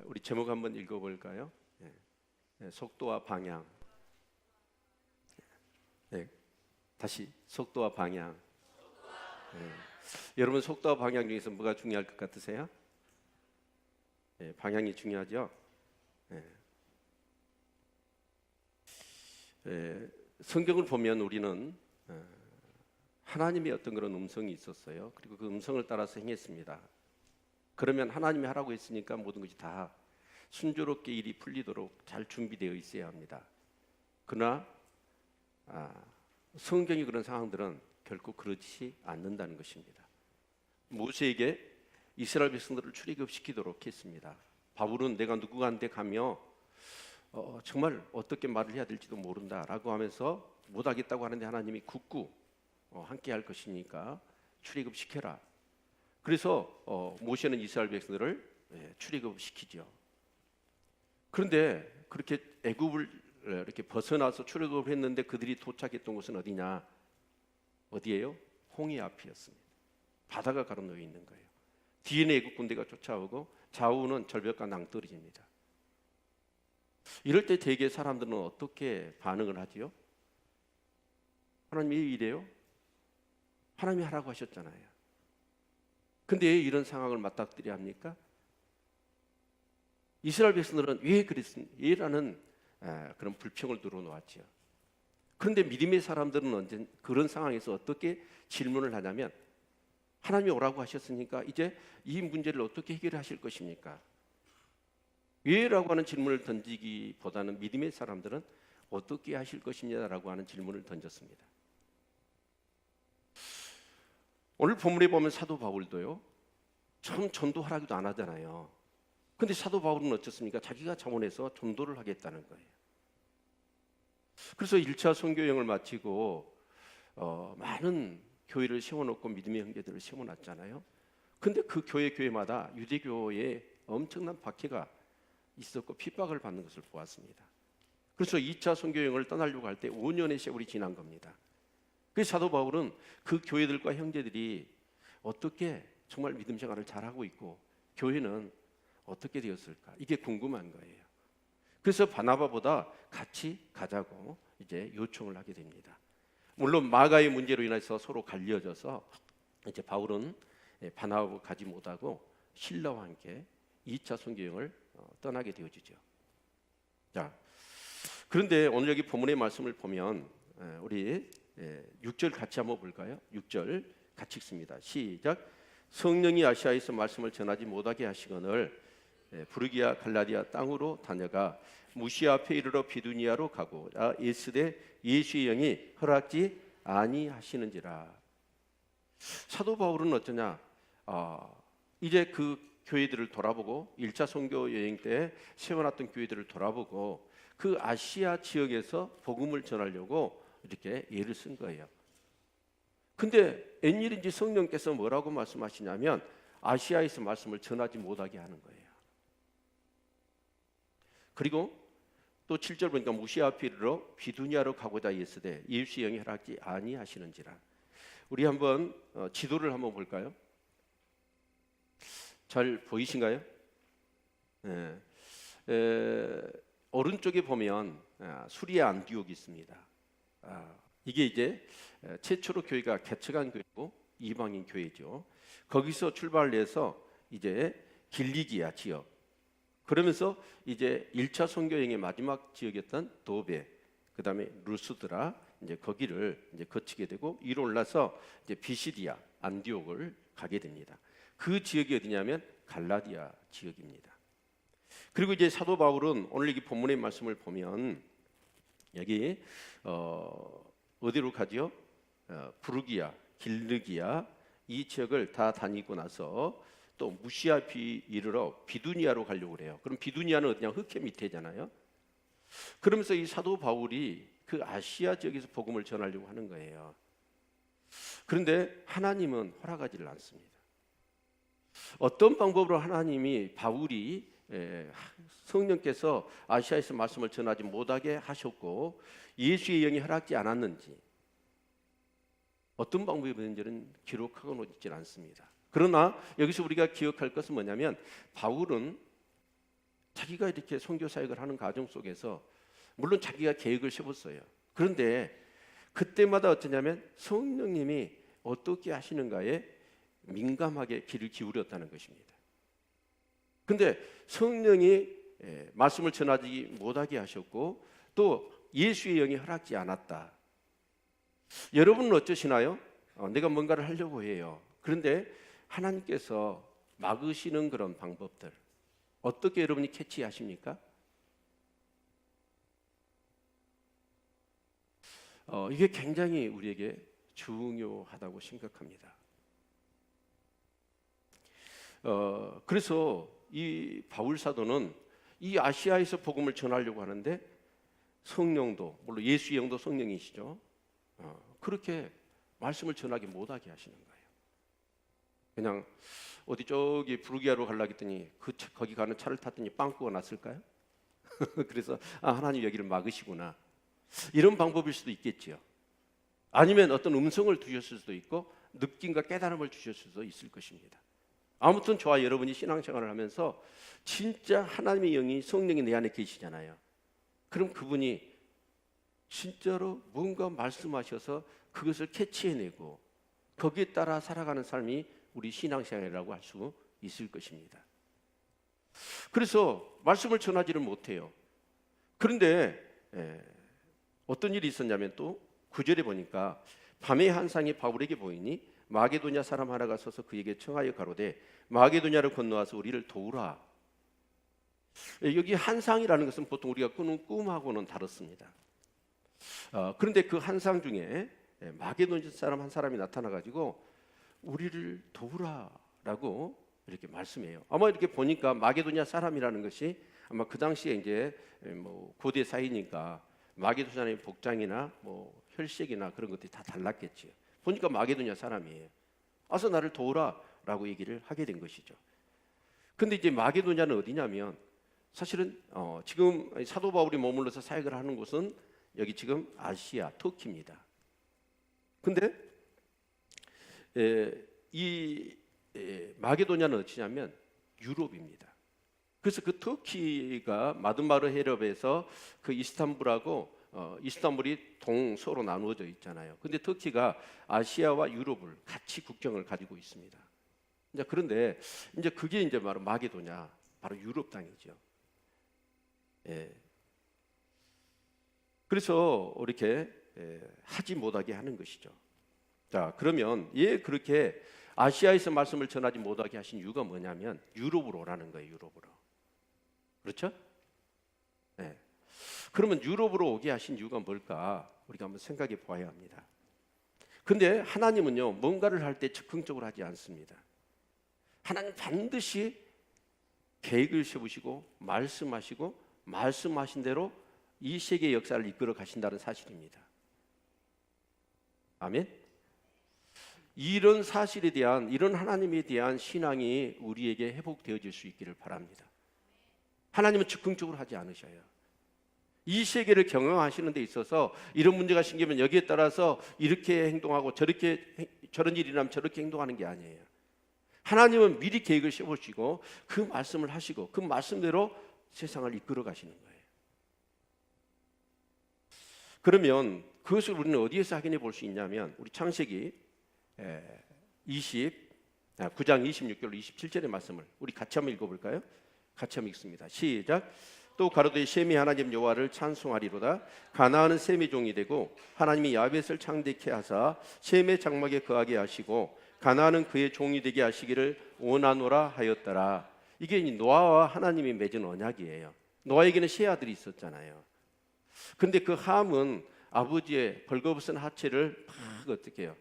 우리 제목 한번 읽어볼까요? 속도와 방향. 다시 속도와 방향. 여러분 속도와 방향 중에서 뭐가 중요할 것 같으세요? 방향이 중요하죠. 성경을 보면 우리는 하나님의 어떤 그런 음성이 있었어요. 그리고 그 음성을 따라서 행했습니다. 그러면 하나님이 하라고 했으니까 모든 것이 다 순조롭게 일이 풀리도록 잘 준비되어 있어야 합니다. 그러나 성경이 그런 상황들은 결코 그렇지 않는다는 것입니다. 모세에게 이스라엘 백성들을 출애굽시키도록 했습니다. 바울은 내가 누구한테 가며 정말 어떻게 말을 해야 될지도 모른다라고 하면서 못하겠다고 하는데 하나님이 굳고 함께 할 것이니까 출애굽시켜라. 그래서 모세는 이스라엘 백성들을 출애굽시키죠. 그런데 그렇게 애굽을 이렇게 벗어나서 출애굽을 했는데 그들이 도착했던 곳은 어디냐? 어디예요? 홍해 앞이었습니다. 바다가 가로놓여 있는 거예요. 뒤에는 애굽 군대가 쫓아오고 좌우는 절벽과 낭떠러집니다. 이럴 때 대개 사람들은 어떻게 반응을 하지요? 하나님이 왜 이래요? 하나님이 하라고 하셨잖아요. 근데 왜 이런 상황을 맞닥뜨려야 합니까? 이스라엘 백성들은 왜 그랬습니까?라는 그런 불평을 늘어놓았죠. 그런데 믿음의 사람들은 언제 그런 상황에서 어떻게 질문을 하냐면 하나님이 오라고 하셨으니까 이제 이 문제를 어떻게 해결하실 것입니까? 왜라고 하는 질문을 던지기보다는 믿음의 사람들은 어떻게 하실 것이냐라고 하는 질문을 던졌습니다. 오늘 본문에 보면 사도 바울도요, 참 전도 하라기도 안 하잖아요. 근데 사도 바울은 어떻습니까? 자기가 자원해서 전도를 하겠다는 거예요. 그래서 1차 선교 여행을 마치고 많은 교회를 세워놓고 믿음의 형제들을 세워놨잖아요. 근데 그 교회마다 유대교에 엄청난 박해가 있었고 핍박을 받는 것을 보았습니다. 그래서 2차 선교 여행을 떠나려고 할 때 5년의 세월이 지난 겁니다. 그래서 사도 바울은 그 교회들과 형제들이 어떻게 정말 믿음 생활을 잘하고 있고 교회는 어떻게 되었을까? 이게 궁금한 거예요. 그래서 바나바보다 같이 가자고 이제 요청을 하게 됩니다. 물론 마가의 문제로 인해서 서로 갈려져서 이제 바울은 바나바와 가지 못하고 실라와 함께 2차 선교여행을 떠나게 되어지죠. 자, 그런데 오늘 여기 본문의 말씀을 보면 우리 6절 같이 한번 볼까요? 6절 같이 읽습니다. 시작. 성령이 아시아에서 말씀을 전하지 못하게 하시거늘 부르기아 갈라디아 땅으로 다녀가 무시아 앞에 이르러 비두니아로 가고 예스대 예수의 영이 허락지 아니하시는지라. 사도 바울은 어쩌냐? 이제 그 교회들을 돌아보고 1차 선교 여행 때 세워놨던 교회들을 돌아보고 그 아시아 지역에서 복음을 전하려고 이렇게 예를 쓴 거예요. 근데 웬일인지 성령께서 뭐라고 말씀하시냐면 아시아에서 말씀을 전하지 못하게 하는 거예요. 그리고 또 7절 보니까 무시아 앞에 이르러 비두니아로 가고자 예스되 예수의 영이 허락지 아니하시는지라. 우리 한번 지도를 한번 볼까요? 잘 보이신가요? 오른쪽에 보면 수리아 안디옥이 있습니다. 이게 이제 최초로 교회가 개척한 교회고 이방인 교회죠. 거기서 출발을 해서 이제 길리기아 지역, 그러면서 이제 1차 선교 여행의 마지막 지역이었던 도베, 그다음에 루스드라, 이제 거기를 이제 거치게 되고 위로 올라서 이제 비시디아 안디옥을 가게 됩니다. 그 지역이 어디냐면 갈라디아 지역입니다. 그리고 이제 사도 바울은 오늘 이 본문의 말씀을 보면 여기 어디로 가지요? 부르기아, 길르기아 이 지역을 다 다니고 나서 또 무시아 이르러 비두니아로 가려고 그래요. 그럼 비두니아는 어디냐? 흑해 밑에잖아요. 그러면서 이 사도 바울이 그 아시아 지역에서 복음을 전하려고 하는 거예요. 그런데 하나님은 허락하지를 않습니다. 어떤 방법으로 하나님이 바울이 성령께서 아시아에서 말씀을 전하지 못하게 하셨고 예수의 영이 허락지 않았는지 어떤 방법이 있는지는 기록하고 있지 않습니다. 그러나 여기서 우리가 기억할 것은 뭐냐면 바울은 자기가 이렇게 선교 사역을 하는 과정 속에서 물론 자기가 계획을 세웠어요. 그런데 그때마다 어떠냐면 성령님이 어떻게 하시는가에 민감하게 귀를 기울였다는 것입니다. 근데 성령이 말씀을 전하지 못하게 하셨고 또 예수의 영이 허락지 않았다. 여러분은 어쩌시나요? 내가 뭔가를 하려고 해요. 그런데 하나님께서 막으시는 그런 방법들 어떻게 여러분이 캐치하십니까? 이게 굉장히 우리에게 중요하다고 생각합니다. 그래서 이 바울 사도는 이 아시아에서 복음을 전하려고 하는데 성령도 물론 예수의 영도 성령이시죠. 그렇게 말씀을 전하기 못하게 하시는 거예요. 그냥 어디 저기 부르기아로 가려고 했더니 거기 가는 차를 탔더니 빵꾸가 났을까요? 그래서 하나님 여기를 막으시구나. 이런 방법일 수도 있겠지요. 아니면 어떤 음성을 주셨을 수도 있고 느낌과 깨달음을 주셨을 수도 있을 것입니다. 아무튼 저와 여러분이 신앙생활을 하면서 진짜 하나님의 영이 성령이 내 안에 계시잖아요. 그럼 그분이 진짜로 뭔가 말씀하셔서 그것을 캐치해내고 거기에 따라 살아가는 삶이 우리 신앙생활이라고 할 수 있을 것입니다. 그래서 말씀을 전하지를 못해요. 그런데 어떤 일이 있었냐면 또 9절에 보니까 밤의 한상이 바울에게 보이니 마게도냐 사람 하나가 서서 그에게 청하여 가로되 마게도냐를 건너와서 우리를 도우라. 여기 한상이라는 것은 보통 우리가 꾸는 꿈하고는 다릅니다. 그런데 그 한상 중에 마게도냐 사람 한 사람이 나타나가지고 우리를 도우라라고 이렇게 말씀해요. 아마 이렇게 보니까 마게도냐 사람이라는 것이 아마 그 당시에 이제 뭐 고대 사이니까 마게도냐의 복장이나 뭐 혈색이나 그런 것들이 다 달랐겠지요. 보니까 마게도냐 사람이에요. 와서 나를 도우라라고 얘기를 하게 된 것이죠. 근데 이제 마게도냐는 어디냐면 사실은 지금 사도 바울이 머물러서 사역을 하는 곳은 여기 지금 아시아 터키입니다. 근데 이 마게도냐는 어디냐면 유럽입니다. 그래서 그 터키가 마드마르 해협에서 그 이스탄불하고 이스탄불이 동서로 나누어져 있잖아요. 근데 터키가 아시아와 유럽을 같이 국경을 가지고 있습니다. 이제 그런데 이제 그게 이제 바로 마게도냐, 바로 유럽 땅이죠. 그래서 이렇게 하지 못하게 하는 것이죠. 자, 그러면 그렇게 아시아에서 말씀을 전하지 못하게 하신 이유가 뭐냐면 유럽으로 오라는 거예요. 유럽으로. 그렇죠? 네. 그러면 유럽으로 오게 하신 이유가 뭘까? 우리가 한번 생각해 보아야 합니다. 근데 하나님은요, 뭔가를 할 때 즉흥적으로 하지 않습니다. 하나님 반드시 계획을 세우시고 말씀하시고 말씀하신 대로 이 세계의 역사를 이끌어 가신다는 사실입니다. 아멘. 이런 사실에 대한 이런 하나님에 대한 신앙이 우리에게 회복되어질 수 있기를 바랍니다. 하나님은 즉흥적으로 하지 않으셔요. 이 세계를 경영하시는 데 있어서 이런 문제가 생기면 여기에 따라서 이렇게 행동하고 저런 일이 나면 저렇게 행동하는 게 아니에요. 하나님은 미리 계획을 세우시고 그 말씀을 하시고 그 말씀대로 세상을 이끌어 가시는 거예요. 그러면 그것을 우리는 어디에서 확인해 볼 수 있냐면 우리 창세기 9장 26절로 27절의 말씀을 우리 같이 한번 읽어볼까요? 같이 한번 읽습니다. 시작. 또 가로되 셈이 하나님 여호와를 찬송하리로다. 가나안은 셈의 종이 되고 하나님이 야벳을 창대케 하사 셈의 장막에 거하게 하시고 가나안은 그의 종이 되게 하시기를 원하노라 하였더라. 이게 노아와 하나님이 맺은 언약이에요. 노아에게는 세 아들이 있었잖아요. 근데 그 함은 아버지의 벌거벗은 하체를 막 어떻게 해요?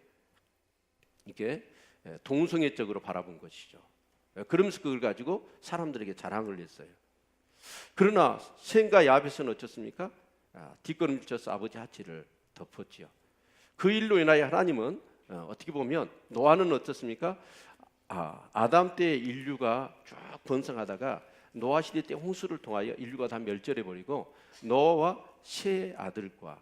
이렇게 동성애적으로 바라본 것이죠. 그러면서 그걸 가지고 사람들에게 자랑을 했어요. 그러나 셈과 야벳은 어쩌습니까? 뒷걸음질쳐서 아버지 하체를 덮었지요. 그 일로 인하여 하나님은 어떻게 보면 노아는 어떻습니까? 아담 때 인류가 쭉 번성하다가 노아 시대 때 홍수를 통하여 인류가 다 멸절해 버리고 노아와 세 아들과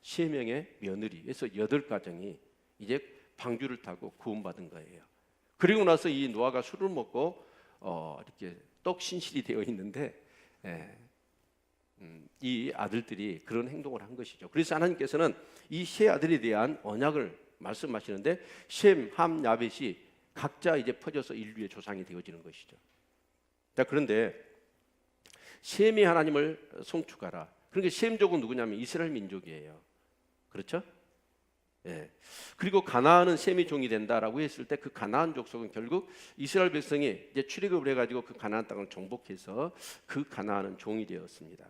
세 명의 며느리, 그래서 8가정이 이제 방주를 타고 구원받은 거예요. 그리고 나서 이 노아가 술을 먹고 이렇게 떡 신실이 되어 있는데 예, 이 아들들이 그런 행동을 한 것이죠. 그래서 하나님께서는 이 세 아들에 대한 언약을 말씀하시는데 셈, 함, 야벳이 각자 이제 퍼져서 인류의 조상이 되어지는 것이죠. 자, 그런데 셈이 하나님을 송축하라. 그러니까 셈족은 누구냐면 이스라엘 민족이에요. 그렇죠? 예. 그리고 가나안은 셈이 종이 된다라고 했을 때 그 가나안 족속은 결국 이스라엘 백성이 이제 출애굽을 해가지고 그 가나안 땅을 정복해서 그 가나안은 종이 되었습니다.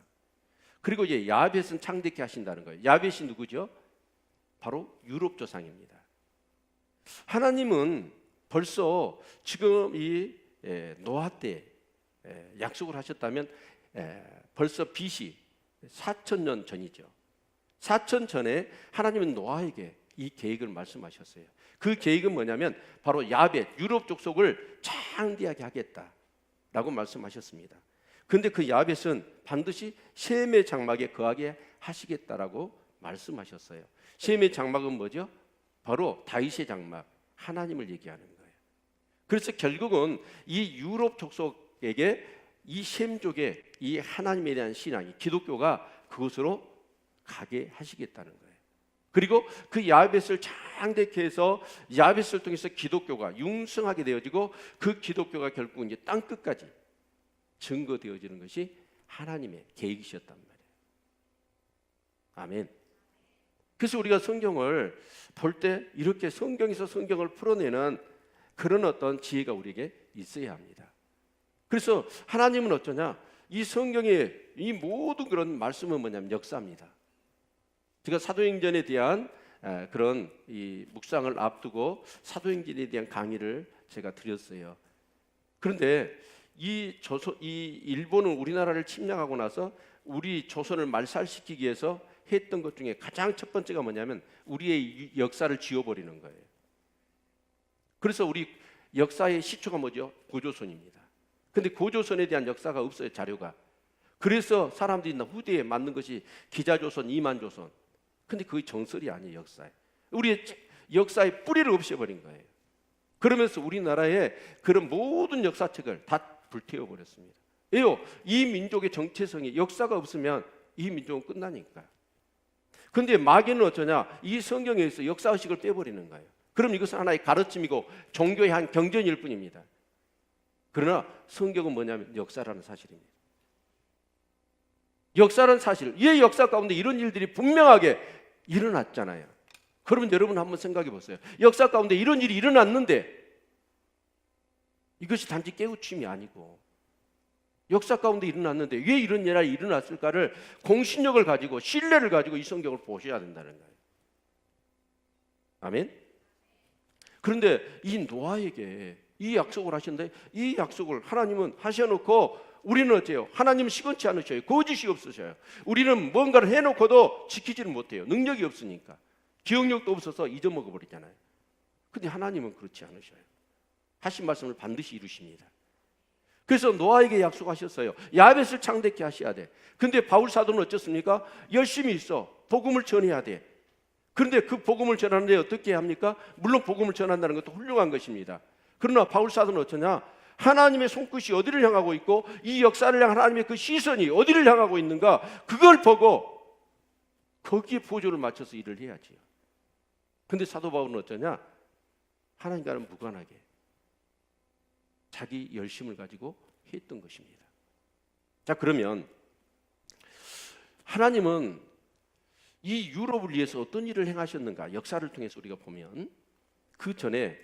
그리고 이제 야벳은 창대케 하신다는 거예요. 야벳이 누구죠? 바로 유럽 조상입니다. 하나님은 벌써 지금 이 노아 때 약속을 하셨다면 벌써 BC 4,000년 전이죠. 4,000 전에 하나님은 노아에게 이 계획을 말씀하셨어요. 그 계획은 뭐냐면 바로 야벳, 유럽 족속을 창대하게 하겠다라고 말씀하셨습니다. 그런데 그 야벳은 반드시 셈의 장막에 거하게 하시겠다라고 말씀하셨어요. 셈의 장막은 뭐죠? 바로 다윗의 장막, 하나님을 얘기하는 거예요. 그래서 결국은 이 유럽 족속에게 이 셈족의 이 하나님에 대한 신앙이 기독교가 그곳으로 가게 하시겠다는 거예요. 그리고 그 야벳을 창대케 해서 야벳을 통해서 기독교가 융성하게 되어지고 그 기독교가 결국 이제 땅 끝까지 증거되어지는 것이 하나님의 계획이셨단 말이에요. 아멘. 그래서 우리가 성경을 볼 때 이렇게 성경에서 성경을 풀어내는 그런 어떤 지혜가 우리에게 있어야 합니다. 그래서 하나님은 어쩌냐? 이 성경의 이 모든 그런 말씀은 뭐냐면 역사입니다. 제가 사도행전에 대한 그런 이 묵상을 앞두고 사도행전에 대한 강의를 제가 드렸어요. 그런데 이 일본은 우리나라를 침략하고 나서 우리 조선을 말살시키기 위해서 했던 것 중에 가장 첫 번째가 뭐냐면 우리의 역사를 지워버리는 거예요. 그래서 우리 역사의 시초가 뭐죠? 고조선입니다. 근데 고조선에 대한 역사가 없어요, 자료가. 그래서 사람들이 후대에 만든 것이 기자조선, 이만조선. 근데 그게 정설이 아니에요, 역사에. 우리의 역사의 뿌리를 없애버린 거예요. 그러면서 우리나라의 그런 모든 역사책을 다 불태워버렸습니다. 왜요? 이 민족의 정체성이 역사가 없으면 이 민족은 끝나니까. 근데 마귀는 어쩌냐? 이 성경에서 역사의식을 빼버리는 거예요. 그럼 이것은 하나의 가르침이고 종교의 한 경전일 뿐입니다. 그러나 성경은 뭐냐면 역사라는 사실입니다. 역사라는 사실, 이 역사 가운데 이런 일들이 분명하게 일어났잖아요. 그러면 여러분 한번 생각해 보세요. 역사 가운데 이런 일이 일어났는데 이것이 단지 깨우침이 아니고 역사 가운데 일어났는데 왜 이런 일이 일어났을까를 공신력을 가지고 신뢰를 가지고 이 성경을 보셔야 된다는 거예요. 아멘. 그런데 이 노아에게 이 약속을 하셨는데 이 약속을 하나님은 하셔놓고 우리는 어때요? 하나님은 시건치 않으셔요. 거짓이 없으셔요. 우리는 뭔가를 해놓고도 지키지는 못해요. 능력이 없으니까. 기억력도 없어서 잊어먹어 버리잖아요. 근데 하나님은 그렇지 않으셔요. 하신 말씀을 반드시 이루십니다. 그래서 노아에게 약속하셨어요. 야벳을 창대케 하셔야 돼. 근데 바울 사도는 어쩌습니까? 열심히 있어. 복음을 전해야 돼. 그런데 그 복음을 전하는데 어떻게 합니까? 물론 복음을 전한다는 것도 훌륭한 것입니다. 그러나 바울 사도는 어쩌냐? 하나님의 손끝이 어디를 향하고 있고 이 역사를 향한 하나님의 그 시선이 어디를 향하고 있는가? 그걸 보고 거기에 보조를 맞춰서 일을 해야지요. 근데 사도 바울은 어쩌냐? 하나님과는 무관하게 자기 열심을 가지고 했던 것입니다. 자, 그러면 하나님은 이 유럽을 위해서 어떤 일을 행하셨는가? 역사를 통해서 우리가 보면 그 전에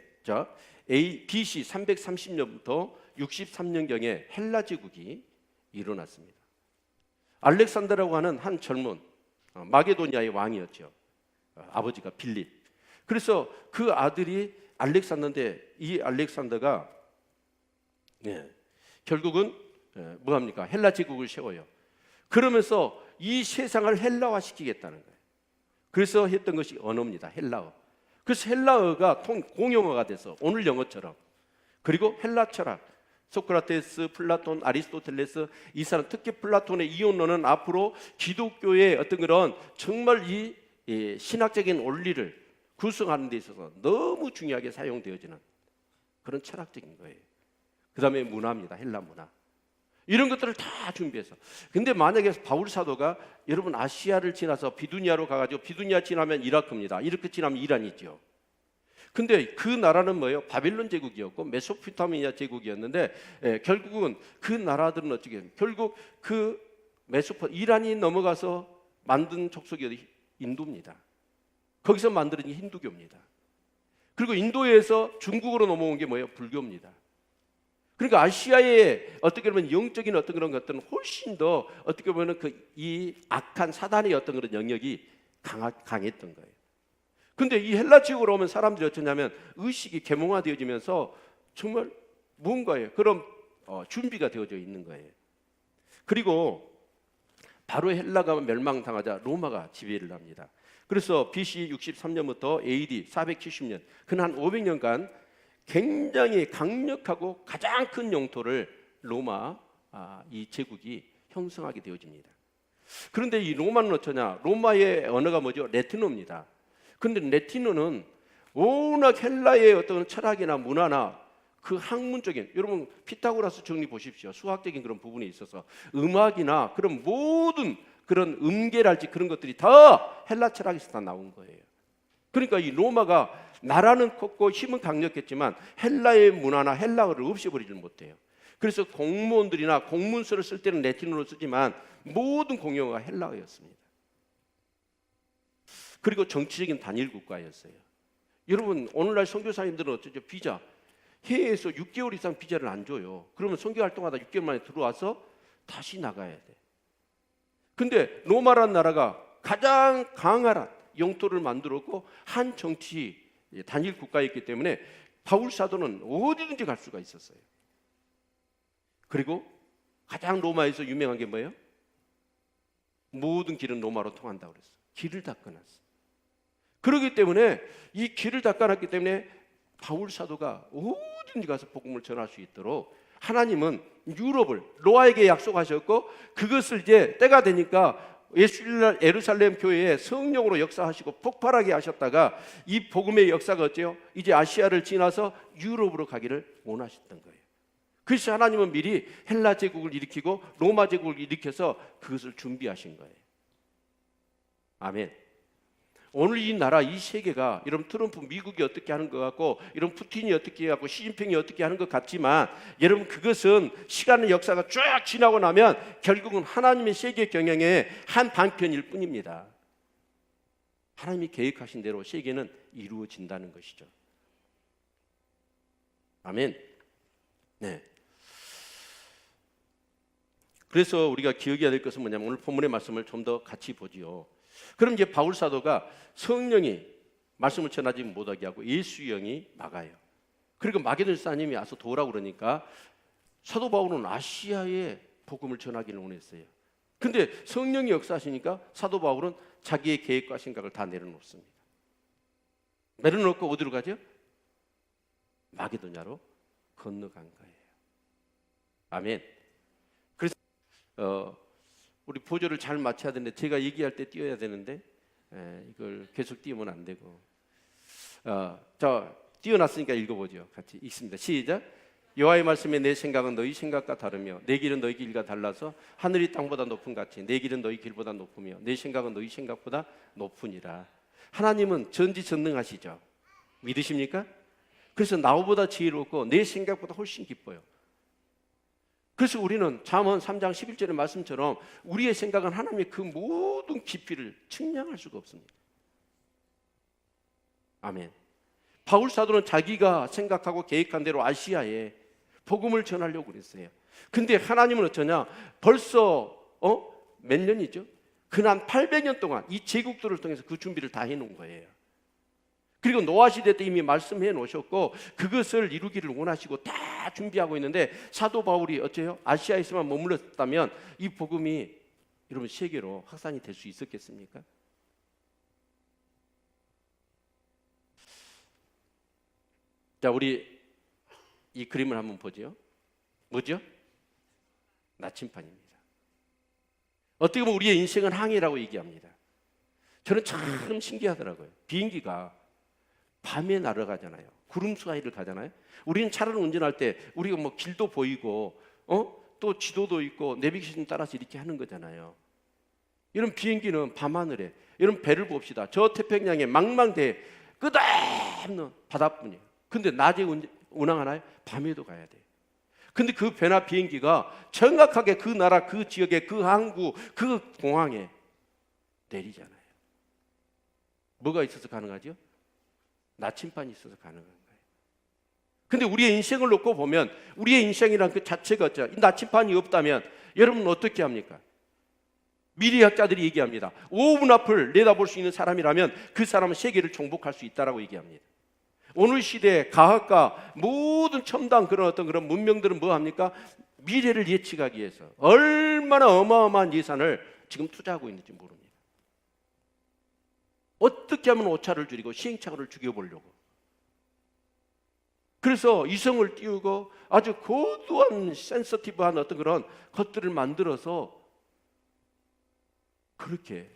BC 330년부터 63년경에 헬라 제국이 일어났습니다. 알렉산더라고 하는 한 젊은 마게도니아의 왕이었죠. 아버지가 빌립. 그래서 그 아들이 알렉산더인데 이 알렉산더가 결국은 뭐합니까? 헬라 제국을 세워요. 그러면서 이 세상을 헬라화 시키겠다는 거예요. 그래서 했던 것이 언어입니다. 헬라어. 그래서 헬라어가 공용어가 돼서 오늘 영어처럼. 그리고 헬라 철학, 소크라테스, 플라톤, 아리스토텔레스, 이 사람 특히 플라톤의 이론론은 앞으로 기독교의 어떤 그런 정말 이 신학적인 원리를 구성하는 데 있어서 너무 중요하게 사용되어지는 그런 철학적인 거예요. 그 다음에 문화입니다. 헬라 문화. 이런 것들을 다 준비해서. 근데 만약에 바울 사도가 여러분 아시아를 지나서 비두니아로 가가지고 비두니아 지나면 이라크입니다. 이렇게 지나면 이란이죠. 근데 그 나라는 뭐예요? 바빌론 제국이었고 메소포타미아 제국이었는데 결국은 그 나라들은 어떻게 결국 그 이란이 넘어가서 만든 족속이 인도입니다. 거기서 만들어진 힌두교입니다. 그리고 인도에서 중국으로 넘어온 게 뭐예요? 불교입니다. 그러니까 아시아의 어떻게 보면 영적인 어떤 그런 것들은 훨씬 더 어떻게 보면 이 악한 사단의 어떤 그런 영역이 강했던 거예요. 근데 이 헬라 지역으로 오면 사람들이 어쩌냐면 의식이 계몽화되어지면서 정말 뭔가에 그런 준비가 되어져 있는 거예요. 그리고 바로 헬라가 멸망당하자 로마가 지배를 합니다. 그래서 BC 63년부터 AD 470년 근 500년간 굉장히 강력하고 가장 큰 영토를 로마 이 제국이 형성하게 되어집니다. 그런데 이 로마는 어쩌냐? 로마의 언어가 뭐죠? 레티노입니다. 그런데 레티노는 워낙 헬라의 어떤 철학이나 문화나 그 학문적인 여러분 피타고라스 정리 보십시오. 수학적인 그런 부분에 있어서 음악이나 그런 모든 그런 음계랄지 그런 것들이 다 헬라 철학에서 다 나온 거예요. 그러니까 이 로마가 나라는 컸고 힘은 강력했지만 헬라의 문화나 헬라어를 없애버리지 못해요. 그래서 공무원들이나 공문서를 쓸 때는 레틴어로 쓰지만 모든 공용어가 헬라어였습니다. 그리고 정치적인 단일 국가였어요. 여러분 오늘날 선교사님들은 어쩌죠? 비자 해외에서 6개월 이상 비자를 안 줘요. 그러면 선교 활동하다 6개월 만에 들어와서 다시 나가야 돼. 근데 로마라는 나라가 가장 강한 영토를 만들었고 한 정치 단일 국가였기 때문에 바울 사도는 어디든지 갈 수가 있었어요. 그리고 가장 로마에서 유명한 게 뭐예요? 모든 길은 로마로 통한다고 그랬어요. 길을 닦아놨어요. 그렇기 때문에 이 길을 닦아놨기 때문에 바울 사도가 어디든지 가서 복음을 전할 수 있도록 하나님은 유럽을 노아에게 약속하셨고 그것을 이제 때가 되니까 예루살렘 교회에 성령으로 역사하시고 폭발하게 하셨다가 이 복음의 역사가 어째요? 이제 아시아를 지나서 유럽으로 가기를 원하셨던 거예요. 그래서 하나님은 미리 헬라 제국을 일으키고 로마 제국을 일으켜서 그것을 준비하신 거예요. 아멘. 오늘 이 나라 이 세계가 이런 트럼프 미국이 어떻게 하는 것 같고 이런 푸틴이 어떻게 하고 시진핑이 어떻게 하는 것 같지만 여러분 그것은 시간의 역사가 쭉 지나고 나면 결국은 하나님의 세계 경영의 한 방편일 뿐입니다. 하나님이 계획하신 대로 세계는 이루어진다는 것이죠. 아멘. 네. 그래서 우리가 기억해야 될 것은 뭐냐면 오늘 본문의 말씀을 좀 더 같이 보지요. 그럼 이제 바울 사도가 성령이 말씀을 전하지 못하게 하고 예수 영이 막아요. 그리고 마게도냐 사님이 와서 도우라고 그러니까 사도 바울은 아시아에 복음을 전하기를 원했어요. 근데 성령이 역사하시니까 사도 바울은 자기의 계획과 생각을 다 내려놓습니다. 내려놓고 어디로 가죠? 마게도냐로 건너간 거예요. 아멘. 그래서 우리 보조를 잘 맞춰야 되는데 제가 얘기할 때 띄워야 되는데 이걸 계속 띄우면 안 되고 자 띄워놨으니까 읽어보죠. 같이 읽습니다. 시작. 여호와의 말씀에 내 생각은 너희 생각과 다르며 내 길은 너희 길과 달라서 하늘이 땅보다 높은 같이 내 길은 너희 길보다 높으며 내 생각은 너희 생각보다 높으니라. 하나님은 전지전능하시죠. 믿으십니까? 그래서 나보다 지혜롭고 내 생각보다 훨씬 기뻐요. 그래서 우리는 잠언 3장 11절의 말씀처럼 우리의 생각은 하나님의 그 모든 깊이를 측량할 수가 없습니다. 아멘. 바울 사도는 자기가 생각하고 계획한 대로 아시아에 복음을 전하려고 그랬어요. 근데 하나님은 어쩌냐? 벌써 몇 년이죠? 근한 800년 동안 이 제국들을 통해서 그 준비를 다 해놓은 거예요. 그리고 노아 시대 때 이미 말씀해 놓으셨고 그것을 이루기를 원하시고 다 준비하고 있는데 사도 바울이 어째요? 아시아에서만 머물렀다면 이 복음이 여러분 세계로 확산이 될 수 있었겠습니까? 자, 우리 이 그림을 한번 보죠. 뭐죠? 나침판입니다. 어떻게 보면 우리의 인생은 항해라고 얘기합니다. 저는 참 신기하더라고요. 비행기가 밤에 날아가잖아요. 구름 사이를 가잖아요. 우리는 차를 운전할 때 우리가 뭐 길도 보이고 또 지도도 있고 내비게이션 따라서 이렇게 하는 거잖아요. 이런 비행기는 밤하늘에, 이런 배를 봅시다. 저 태평양의 망망대해 끝없는 바다뿐이에요. 근데 낮에 운항하나요? 밤에도 가야 돼요. 근데 그 배나 비행기가 정확하게 그 나라, 그 지역의 그 항구, 그 공항에 내리잖아요. 뭐가 있어서 가능하죠? 나침반이 있어서 가능한 거예요. 근데 우리의 인생을 놓고 보면 우리의 인생이란 그 자체가 어쩌, 나침반이 없다면 여러분은 어떻게 합니까? 미래학자들이 얘기합니다. 5분 앞을 내다볼 수 있는 사람이라면 그 사람은 세계를 정복할 수 있다라고 얘기합니다. 오늘 시대의 과학과 모든 첨단 그런 문명들은 뭐 합니까? 미래를 예측하기 위해서 얼마나 어마어마한 예산을 지금 투자하고 있는지 모릅니다. 어떻게 하면 오차를 줄이고 시행착오를 죽여보려고. 그래서 이성을 띄우고 아주 고도한 센서티브한 어떤 그런 것들을 만들어서 그렇게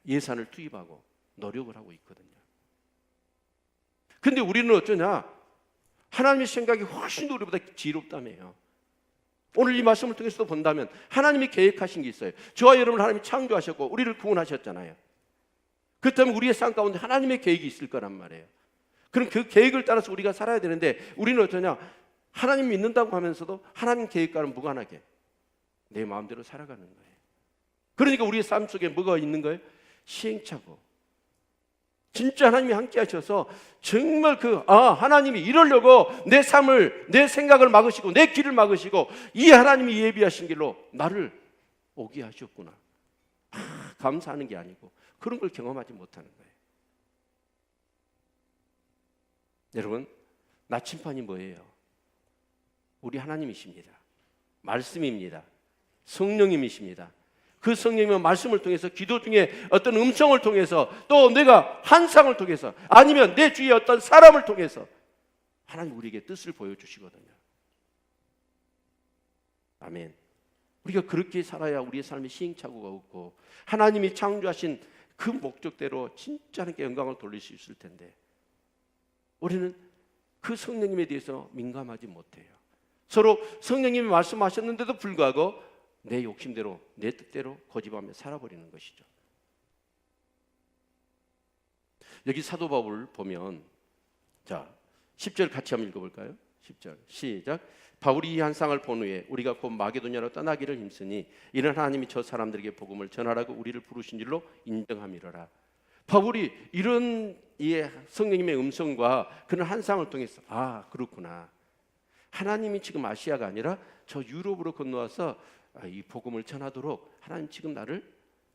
예산을 투입하고 노력을 하고 있거든요. 근데 우리는 어쩌냐? 하나님의 생각이 훨씬 더 우리보다 지혜롭다며요. 오늘 이 말씀을 통해서 본다면 하나님이 계획하신 게 있어요. 저와 여러분을 하나님이 창조하셨고 우리를 구원하셨잖아요. 그렇다면 우리의 삶 가운데 하나님의 계획이 있을 거란 말이에요. 그럼 그 계획을 따라서 우리가 살아야 되는데 우리는 어쩌냐? 하나님 믿는다고 하면서도 하나님 계획과는 무관하게 내 마음대로 살아가는 거예요. 그러니까 우리의 삶 속에 뭐가 있는 거예요? 시행착오. 진짜 하나님이 함께 하셔서 정말 하나님이 이러려고 내 삶을, 내 생각을 막으시고 내 길을 막으시고 이 하나님이 예비하신 길로 나를 오게 하셨구나. 감사하는 게 아니고 그런 걸 경험하지 못하는 거예요. 여러분, 나침반이 뭐예요? 우리 하나님이십니다. 말씀입니다. 성령님이십니다. 그 성령님의 말씀을 통해서 기도 중에 어떤 음성을 통해서 또 내가 환상을 통해서 아니면 내 주위의 어떤 사람을 통해서 하나님 우리에게 뜻을 보여주시거든요. 아멘. 우리가 그렇게 살아야 우리의 삶에 시행착오가 없고 하나님이 창조하신 그 목적대로 진짜 하나님께 영광을 돌릴 수 있을 텐데 우리는 그 성령님에 대해서 민감하지 못해요. 서로 성령님이 말씀하셨는데도 불구하고 내 욕심대로 내 뜻대로 고집하며 살아버리는 것이죠. 여기 사도 바울 보면 자 10절 같이 한번 읽어볼까요? 10절 시작. 바울이 이 한상을 본 후에 우리가 곧 마게도냐로 떠나기를 힘쓰니 이는 하나님이 저 사람들에게 복음을 전하라고 우리를 부르신 줄로 인정함이로라. 바울이 이런 성령님의 음성과 그런 한상을 통해서 그렇구나. 하나님이 지금 아시아가 아니라 저 유럽으로 건너와서 이 복음을 전하도록 하나님 지금 나를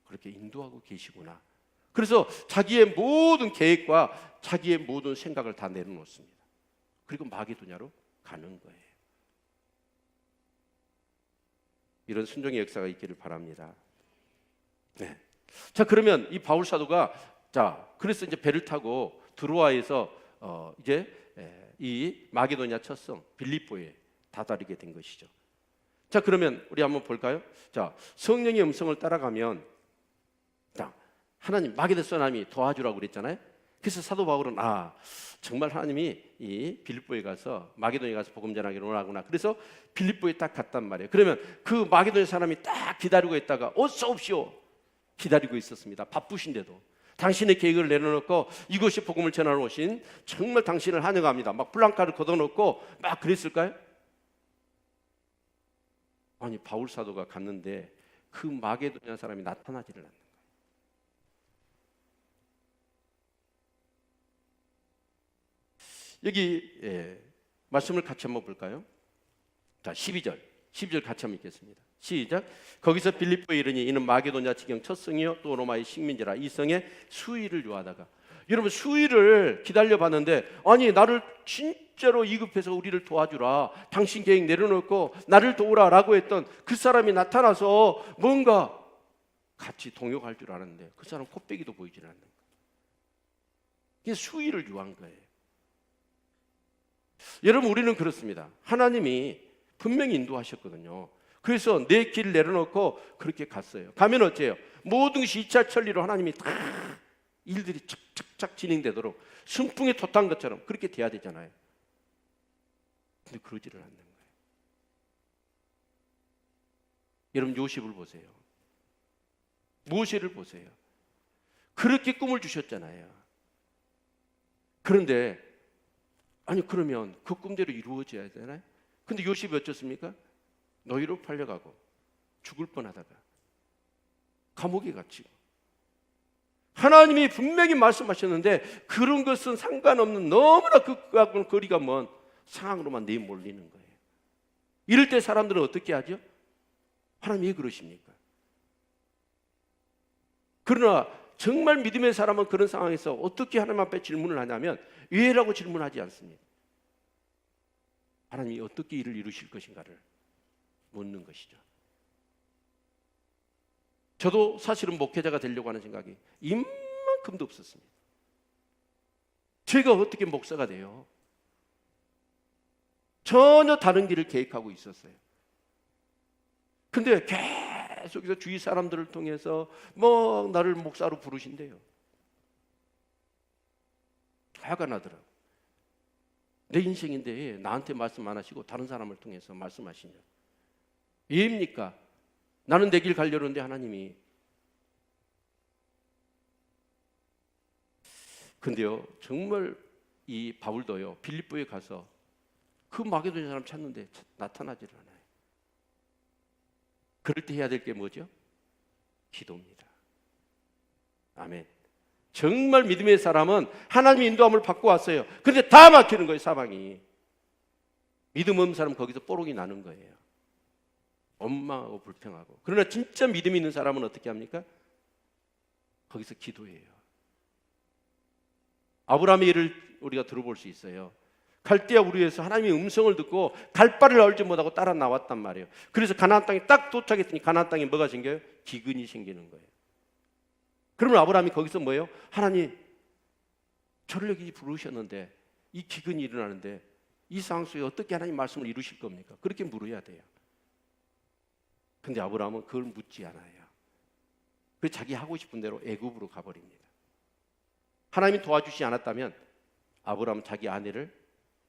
그렇게 인도하고 계시구나. 그래서 자기의 모든 계획과 자기의 모든 생각을 다 내려놓습니다. 그리고 마게도냐로 가는 거예요. 이런 순종의 역사가 있기를 바랍니다. 네. 자, 그러면 이 바울 사도가 그래서 이제 배를 타고 드로아에서 이제 이 마게도냐 첫성 빌립보에 다다르게 된 것이죠. 자, 그러면 우리 한번 볼까요? 자, 성령의 음성을 따라가면 하나님 마게도냐 사람이 도와주라고 그랬잖아요. 그래서 사도 바울은 정말 하나님이 이 빌립보에 가서 마게도냐에 가서 복음 전하기를 원하구나. 그래서 빌립보에 딱 갔단 말이에요. 그러면 그 마게도냐 사람이 딱 기다리고 있다가 어서 옵시오 기다리고 있었습니다. 바쁘신데도 당신의 계획을 내려놓고 이곳이 복음을 전하러 오신 정말 당신을 환영합니다. 막 플랑카를 걷어놓고 막 그랬을까요? 아니, 바울 사도가 갔는데 그 마게도냐 사람이 나타나지를 않는 거예요. 여기 말씀을 같이 한번 볼까요? 자, 12절 같이 한번 읽겠습니다. 시작. 거기서 빌립보에 이르니 이는 마게도냐 지경 첫 성이요 또 로마의 식민지라. 이 성에 수위를 요하다가, 여러분 수위를 기다려봤는데 아니 나를 진짜로 이급해서 우리를 도와주라, 당신 계획 내려놓고 나를 도우라 라고 했던 그 사람이 나타나서 뭔가 같이 동역할 줄 알았는데 그 사람 코빼기도 보이질 않는 거예요. 이게 수위를 요한 거예요. 여러분, 우리는 그렇습니다. 하나님이 분명히 인도하셨거든요. 그래서 내 길 내려놓고 그렇게 갔어요. 가면 어째요? 모든 것이 이차천리로 하나님이 다 일들이 착착착 진행되도록 순풍에 돛한 것처럼 그렇게 돼야 되잖아요. 근데 그러지를 않는 거예요. 여러분 요셉을 보세요. 모세를 보세요. 그렇게 꿈을 주셨잖아요. 그런데 아니 그러면 그 꿈대로 이루어져야 되나요? 근데 요셉이 어쩌습니까? 노예로 팔려가고 죽을 뻔하다가 감옥에 갇히고, 하나님이 분명히 말씀하셨는데 그런 것은 상관없는 너무나 그하고는 거리가 먼 상황으로만 내몰리는 거예요. 이럴 때 사람들은 어떻게 하죠? 하나님 왜 그러십니까? 그러나 정말 믿음의 사람은 그런 상황에서 어떻게 하나님 앞에 질문을 하냐면 왜라고 질문하지 않습니다. 하나님이 어떻게 일을 이루실 것인가를 묻는 것이죠. 저도 사실은 목회자가 되려고 하는 생각이 이만큼도 없었습니다. 제가 어떻게 목사가 돼요? 전혀 다른 길을 계획하고 있었어요. 근데 계속해서 주위 사람들을 통해서 뭐 나를 목사로 부르신대요. 화가 나더라고. 내 인생인데 나한테 말씀 안 하시고 다른 사람을 통해서 말씀하시냐. 왜입니까? 나는 내 길 가려는데 하나님이. 근데요 정말 이 바울도요 빌립보에 가서 그 마게도냐 사람 찾는데 나타나질 않아요. 그럴 때 해야 될 게 뭐죠? 기도입니다. 아멘. 정말 믿음의 사람은 하나님의 인도함을 받고 왔어요. 그런데 다 막히는 거예요. 사방이. 믿음 없는 사람은 거기서 뽀록이 나는 거예요. 원망하고 불평하고. 그러나 진짜 믿음 있는 사람은 어떻게 합니까? 거기서 기도해요. 아브라함의 일을 우리가 들어볼 수 있어요. 갈대아 우르에서 하나님의 음성을 듣고 갈 바를 알지 못하고 따라 나왔단 말이에요. 그래서 가나안 땅에 딱 도착했더니 가나안 땅에 뭐가 생겨요? 기근이 생기는 거예요. 그러면 아브라함이 거기서 뭐예요? 하나님, 저를 여기 부르셨는데 이 기근이 일어나는데 이 상황 속에 어떻게 하나님 말씀을 이루실 겁니까? 그렇게 물어야 돼요. 근데 아브라함은 그걸 묻지 않아요. 그 자기 하고 싶은 대로 애굽으로 가버립니다. 하나님이 도와주시지 않았다면 아브라함은 자기 아내를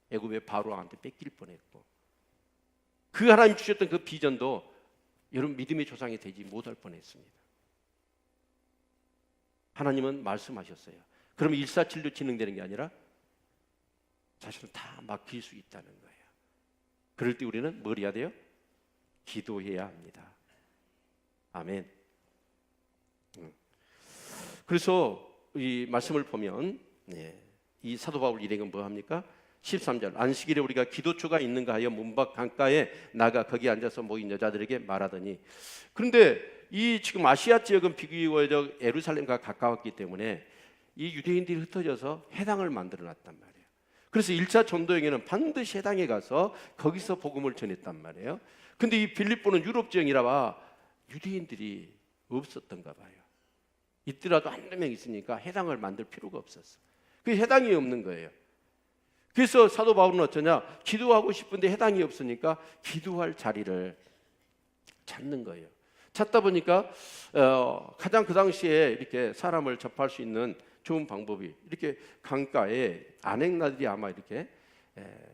애굽의 바로왕한테 뺏길 뻔했고, 그 하나님 주셨던 그 비전도 여러분 믿음의 조상이 되지 못할 뻔했습니다. 하나님은 말씀하셨어요. 그러면 일사천리로 진행되는 게 아니라 사실은 다 막힐 수 있다는 거예요. 그럴 때 우리는 뭘 해야 돼요? 기도해야 합니다. 아멘. 그래서 이 말씀을 보면 이 사도 바울 일행은 뭐 합니까? 13절 안식일에 우리가 기도초가 있는가 하여 문밖 강가에 나가 거기 앉아서 모인 여자들에게 말하더니, 그런데 이 지금 아시아 지역은 비교적 예루살렘과 가까웠기 때문에 이 유대인들이 흩어져서 회당을 만들어 놨단 말이에요. 그래서 1차 전도행에는 반드시 회당에 가서 거기서 복음을 전했단 말이에요. 근데 이 빌립보는 유럽 지역이라 봐 유대인들이 없었던가 봐요. 있더라도 한두 명 있으니까 회당을 만들 필요가 없었어. 그 회당이 없는 거예요. 그래서 사도 바울은 어쩌냐? 기도하고 싶은데 회당이 없으니까 기도할 자리를 찾는 거예요. 찾다 보니까 가장 그 당시에 이렇게 사람을 접할 수 있는 좋은 방법이 이렇게 강가에 안행나들이 아마 이렇게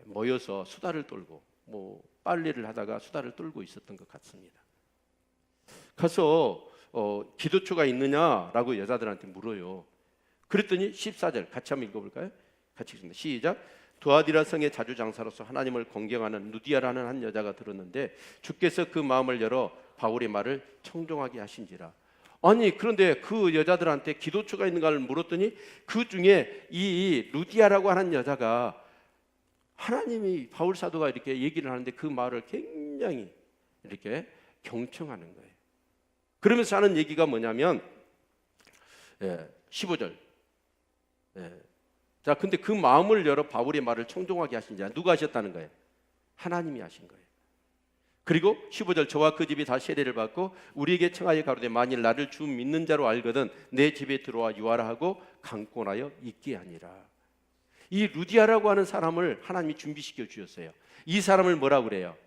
모여서 수다를 떨고 뭐 빨래를 하다가 수다를 떨고 있었던 것 같습니다. 가서 기도초가 있느냐라고 여자들한테 물어요. 그랬더니 14절 같이 한번 읽어볼까요? 같이 읽습니다. 시작. 두아디라 성의 자주장사로서 하나님을 공경하는 누디아라는 한 여자가 들었는데 주께서 그 마음을 열어 바울의 말을 청종하게 하신지라. 아니 그런데 그 여자들한테 기도초가 있는가를 물었더니 그 중에 이 루디아라고 하는 여자가 하나님이 바울 사도가 이렇게 얘기를 하는데 그 말을 굉장히 이렇게 경청하는 거예요. 그러면서 하는 얘기가 뭐냐면 15절 자 근데 그 마음을 열어 바울의 말을 청종하게 하신 자 누가 하셨다는 거예요? 하나님이 하신 거예요. 그리고 15절 저와 그 집이 다 세례를 받고 우리에게 청하여 가로되 만일 나를 주 믿는 자로 알거든 내 집에 들어와 유하라 하고 강권하여 있게 하니라. 이 루디아라고 하는 사람을 하나님이 준비시켜 주셨어요. 이 사람을 뭐라고 그래요?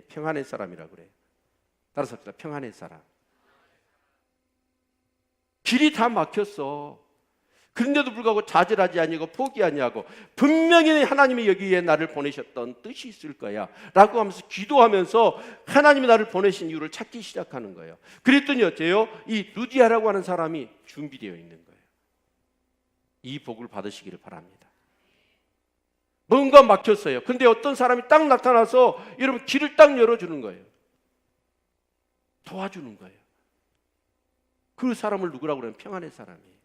평안의 사람이라고 그래요. 따라서 합시다. 평안의 사람. 길이 다 막혔어. 그런데도 불구하고 좌절하지 아니하고 포기하지 않고 분명히 하나님이 여기에 나를 보내셨던 뜻이 있을 거야 라고 하면서 기도하면서 하나님이 나를 보내신 이유를 찾기 시작하는 거예요. 그랬더니 어때요? 이 루디아라고 하는 사람이 준비되어 있는 거예요. 이 복을 받으시기를 바랍니다. 뭔가 막혔어요. 근데 어떤 사람이 딱 나타나서 여러분 길을 딱 열어주는 거예요. 도와주는 거예요. 그 사람을 누구라고 그러면 평안의 사람이에요.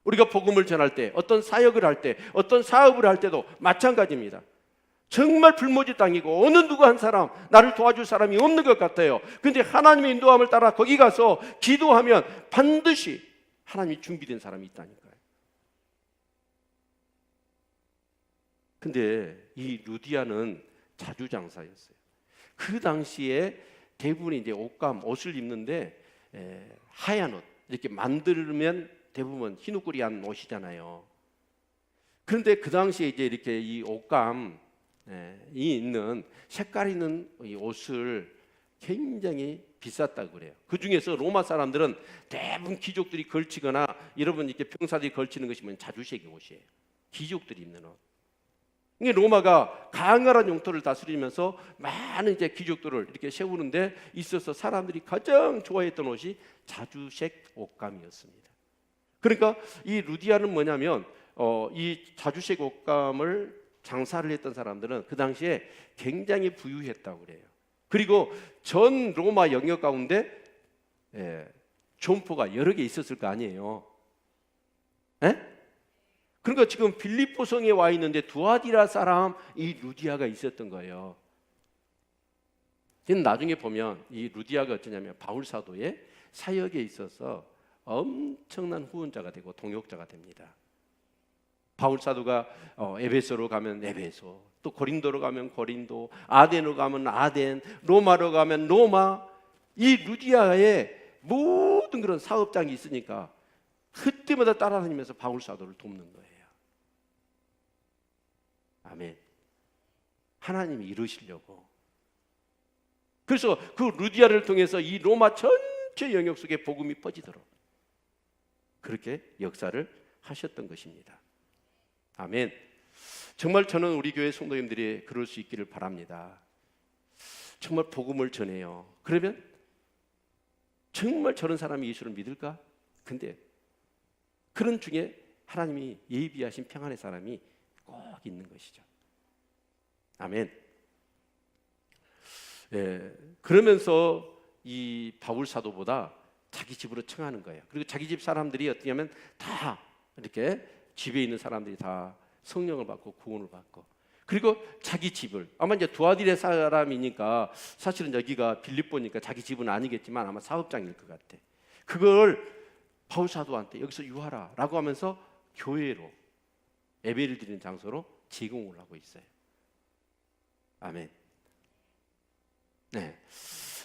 우리가 복음을 전할 때, 어떤 사역을 할 때, 어떤 사업을 할 때도 마찬가지입니다. 정말 불모지 땅이고 어느 누구 한 사람, 나를 도와줄 사람이 없는 것 같아요. 그런데 하나님의 인도함을 따라 거기 가서 기도하면 반드시 하나님이 준비된 사람이 있다니까요. 근데 이 루디아는 자주장사였어요. 그 당시에 대부분이 이제 옷을 입는데 하얀 옷, 이렇게 만들면 대부분 흰옷걸이한 옷이잖아요. 그런데 그 당시에 이제 이렇게 이 옷감이 있는 색깔 있는 이 옷을 굉장히 비쌌다고 그래요. 그 중에서 로마 사람들은 대부분 귀족들이 걸치거나 여러분 이렇게 병사들이 걸치는 것이 뭐냐, 자주색의 옷이에요. 귀족들이 입는 옷. 이게 로마가 강렬한 영토를 다스리면서 많은 이제 귀족들을 이렇게 세우는데 있어서 사람들이 가장 좋아했던 옷이 자주색 옷감이었습니다. 그러니까 이 루디아는 뭐냐면 이 자주색 옷감을 장사를 했던 사람들은 그 당시에 굉장히 부유했다고 그래요. 그리고 전 로마 영역 가운데 점포가 여러 개 있었을 거 아니에요. 그러니까 지금 빌립보 성에 와 있는데 두아디라 사람 이 루디아가 있었던 거예요. 나중에 보면 이 루디아가 어떠냐면 바울 사도의 사역에 있어서 엄청난 후원자가 되고 동역자가 됩니다. 바울 사도가 에베소로 가면 에베소, 또 고린도로 가면 고린도, 아덴으로 가면 아덴, 로마로 가면 로마. 이 루디아에 모든 그런 사업장이 있으니까 그때마다 따라다니면서 바울 사도를 돕는 거예요. 아멘. 하나님이 이루시려고. 그래서 그 루디아를 통해서 이 로마 전체 영역 속에 복음이 퍼지도록 그렇게 역사를 하셨던 것입니다. 아멘. 정말 저는 우리 교회 성도님들이 그럴 수 있기를 바랍니다. 정말 복음을 전해요. 그러면 정말 저런 사람이 예수를 믿을까? 근데 그런 중에 하나님이 예비하신 평안의 사람이 꼭 있는 것이죠. 아멘. 그러면서 이 바울 사도보다 자기 집으로 청하는 거예요. 그리고 자기 집 사람들이 어떠냐면 다 이렇게 집에 있는 사람들이 다 성령을 받고 구원을 받고, 그리고 자기 집을, 아마 이제 두아디레 사람이니까 사실은 여기가 빌립보니까 자기 집은 아니겠지만 아마 사업장일 것 같아. 그걸 바울 사도한테 여기서 유하라라고 하면서 교회로, 예배를 드리는 장소로 제공을 하고 있어요. 아멘. 네,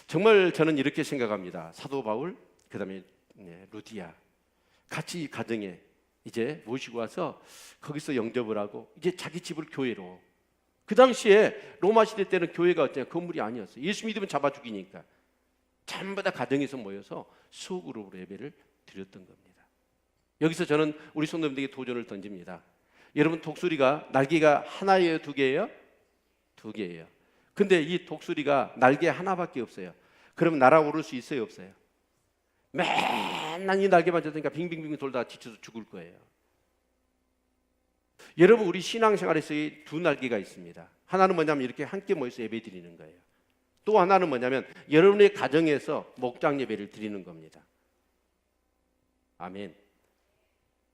정말 저는 이렇게 생각합니다. 사도 바울, 그다음에 루디아 같이 가정에 이제 모시고 와서 거기서 영접을 하고 이제 자기 집을 교회로. 그 당시에 로마 시대 때는 교회가 어때요? 건물이 아니었어요. 예수 믿으면 잡아 죽이니까 전부 다 가정에서 모여서 소그룹으로 예배를 드렸던 겁니다. 여기서 저는 우리 성도님들에게 도전을 던집니다. 여러분, 독수리가 날개가 하나예요, 두 개예요? 두 개예요. 근데 이 독수리가 날개 하나밖에 없어요. 그러면 날아오를 수 있어요, 없어요? 맨날 이 날개만 젖으니까 빙빙빙 돌다가 지쳐서 죽을 거예요. 여러분, 우리 신앙생활에서 이 두 날개가 있습니다. 하나는 뭐냐면 이렇게 함께 모여서 예배 드리는 거예요. 또 하나는 뭐냐면 여러분의 가정에서 목장 예배를 드리는 겁니다. 아멘.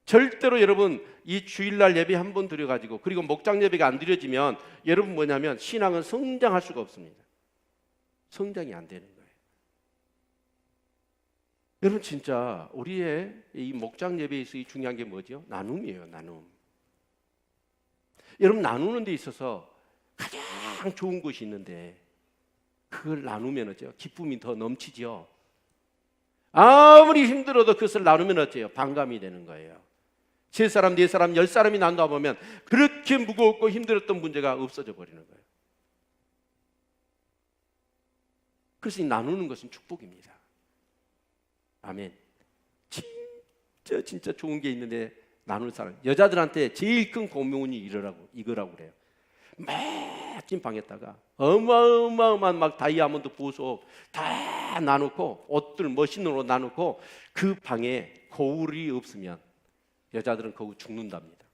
절대로 여러분 이 주일날 예배 한 번 드려가지고 그리고 목장 예배가 안 드려지면 여러분 뭐냐면 신앙은 성장할 수가 없습니다. 성장이 안 되는 거예요. 여러분, 진짜 우리의 이 목장 예배에서 이 중요한 게 뭐죠? 나눔이에요, 나눔. 여러분, 나누는 데 있어서 가장 좋은 것이 있는데 그걸 나누면 어때요? 기쁨이 더 넘치죠. 아무리 힘들어도 그것을 나누면 어때요? 반감이 되는 거예요. 세 사람, 네 사람, 10사람이 나누다 보면 그렇게 무겁고 힘들었던 문제가 없어져 버리는 거예요. 그래서 이 나누는 것은 축복입니다. 아멘. 진짜 좋은 게 있는데 나눌 사람. 여자들한테 제일 큰 고문이 이거라고 그래요. 멋진 방에다가 어마어마한 막 다이아몬드 보석 다 나누고 옷들 멋있는 옷 나누고 그 방에 거울이 없으면 여자들은 거울 죽는답니다.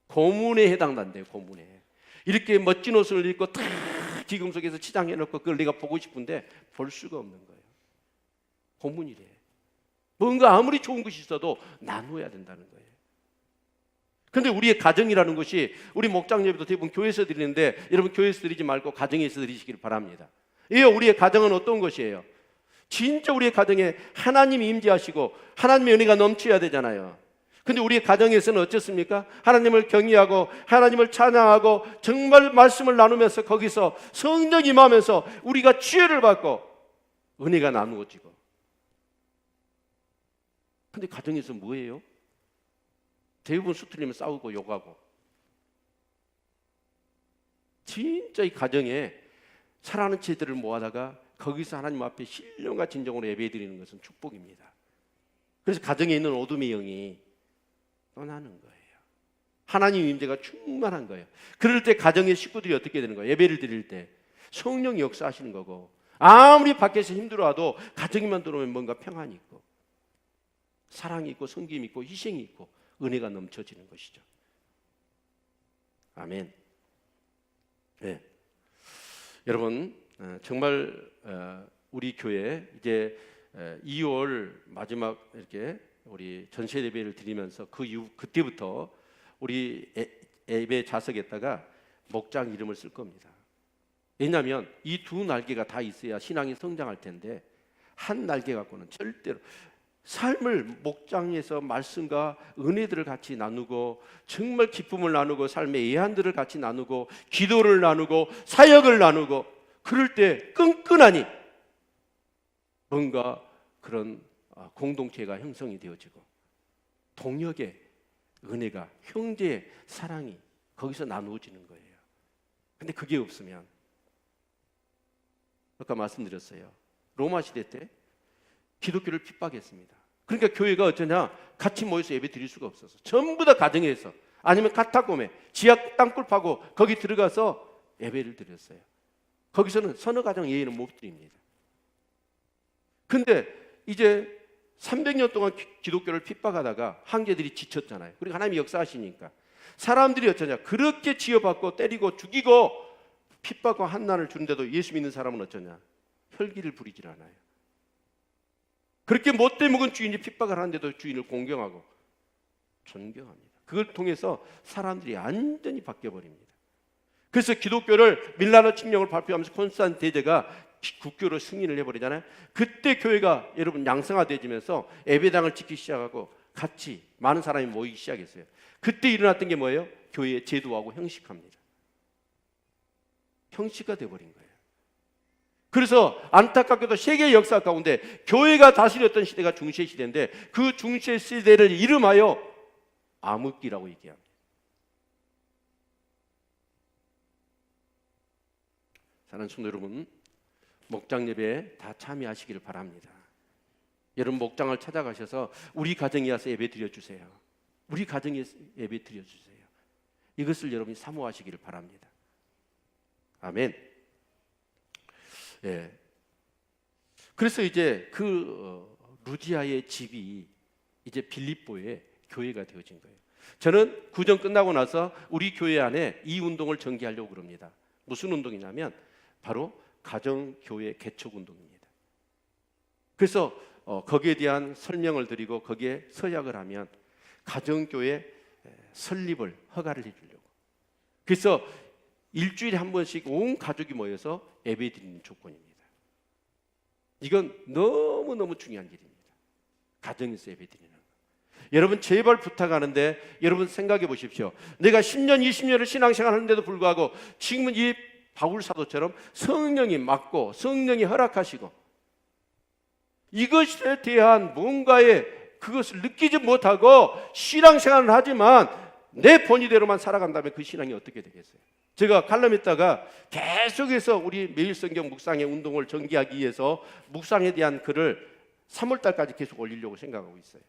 고문에 해당된대요. 고문에. 이렇게 멋진 옷을 입고 탁 기금 속에서 치장해놓고 그걸 내가 보고 싶은데 볼 수가 없는 거예요. 고문이래. 뭔가 아무리 좋은 것이 있어도 나누어야 된다는 거예요. 근데 우리의 가정이라는 것이 우리 목장 예배도 대부분 교회에서 드리는데 여러분 교회에서 드리지 말고 가정에서 드리시길 바랍니다. 우리의 가정은 어떤 것이에요? 진짜 우리의 가정에 하나님이 임재하시고 하나님의 은혜가 넘쳐야 되잖아요. 근데 우리의 가정에서는 어떻습니까? 하나님을 경외하고 하나님을 찬양하고 정말 말씀을 나누면서 거기서 성령 임하면서 우리가 지혜를 받고 은혜가 나누어지고. 근데 가정에서 뭐예요? 대부분 수틀리면 싸우고 욕하고. 진짜 이 가정에 사랑하는 제들을 모아다가 거기서 하나님 앞에 신령과 진정으로 예배드리는 것은 축복입니다. 그래서 가정에 있는 어둠의 영이 떠나는 거예요. 하나님 임재가 충만한 거예요. 그럴 때 가정의 식구들이 어떻게 되는 거예요? 예배를 드릴 때 성령이 역사하시는 거고, 아무리 밖에서 힘들어도 가정에만 들어오면 뭔가 평안이 있고 사랑이 있고 섬김이 있고 희생이 있고 은혜가 넘쳐지는 것이죠. 아멘. 네. 여러분 정말 우리 교회 이제 2월 마지막 이렇게 우리 전체 예배를 드리면서 그 이후 그때부터 우리 예배 좌석에다가 목장 이름을 쓸 겁니다. 왜냐하면 이 두 날개가 다 있어야 신앙이 성장할 텐데 한 날개 갖고는 절대로 삶을 목장에서 말씀과 은혜들을 같이 나누고 정말 기쁨을 나누고 삶의 예한들을 같이 나누고 기도를 나누고 사역을 나누고 그럴 때 끈끈하니 뭔가 그런 공동체가 형성이 되어지고 동역의 은혜가 형제의 사랑이 거기서 나누어지는 거예요. 근데 그게 없으면 아까 말씀드렸어요. 로마 시대 때 기독교를 핍박했습니다. 그러니까 교회가 어쩌냐 같이 모여서 예배 드릴 수가 없어서 전부 다 가정에서 아니면 카타콤에 지하 땅굴 파고 거기 들어가서 예배를 드렸어요. 거기서는 서너 가정 예배는 못 드립니다. 근데 이제 300년 동안 기독교를 핍박하다가 황제들이 지쳤잖아요. 그리고 하나님이 역사하시니까 사람들이 어쩌냐 그렇게 지어받고 때리고 죽이고 핍박과 한난을 주는데도 예수 믿는 사람은 어쩌냐 혈기를 부리질 않아요. 그렇게 못돼 먹은 주인이 핍박을 하는데도 주인을 공경하고 존경합니다. 그걸 통해서 사람들이 완전히 바뀌어버립니다. 그래서 기독교를 밀라노 칙령을 발표하면서 콘스탄 대제가 국교로 승인을 해버리잖아요. 그때 교회가 여러분 양성화되면서 예배당을 짓기 시작하고 같이 많은 사람이 모이기 시작했어요. 그때 일어났던 게 뭐예요? 교회의 제도하고 형식화입니다. 형식화 돼버린 거예요. 그래서 안타깝게도 세계 역사 가운데 교회가 다스렸던 시대가 중세 시대인데 그 중세 시대를 이름하여 암흑기라고 얘기합니다. 사랑하는 성도 여러분, 목장 예배에 다 참여하시기를 바랍니다. 여러분 목장을 찾아가셔서 우리 가정에 와서 예배 드려주세요. 우리 가정에 예배 드려주세요. 이것을 여러분이 사모하시기를 바랍니다. 아멘. 예. 그래서 이제 그 루디아의 집이 이제 빌립보의 교회가 되어진 거예요. 저는 구정 끝나고 나서 우리 교회 안에 이 운동을 전개하려고 그럽니다. 무슨 운동이냐면 바로 가정교회 개척 운동입니다. 그래서 거기에 대한 설명을 드리고 거기에 서약을 하면 가정교회 설립을 허가를 해주려고. 그래서 일주일에 한 번씩 온 가족이 모여서 예배 드리는 조건입니다. 이건 너무너무 중요한 일입니다. 가정에서 예배 드리는 거. 여러분 제발 부탁하는데 여러분 생각해 보십시오. 내가 10년 20년을 신앙생활 하는데도 불구하고 지금은 이 바울 사도처럼 성령이 맡고 성령이 허락하시고 이것에 대한 뭔가의 그것을 느끼지 못하고 신앙생활을 하지만 내 본의대로만 살아간다면 그 신앙이 어떻게 되겠어요? 제가 칼럼했다가 계속해서 우리 매일 성경 묵상의 운동을 전개하기 위해서 묵상에 대한 글을 3월 달까지 계속 올리려고 생각하고 있어요.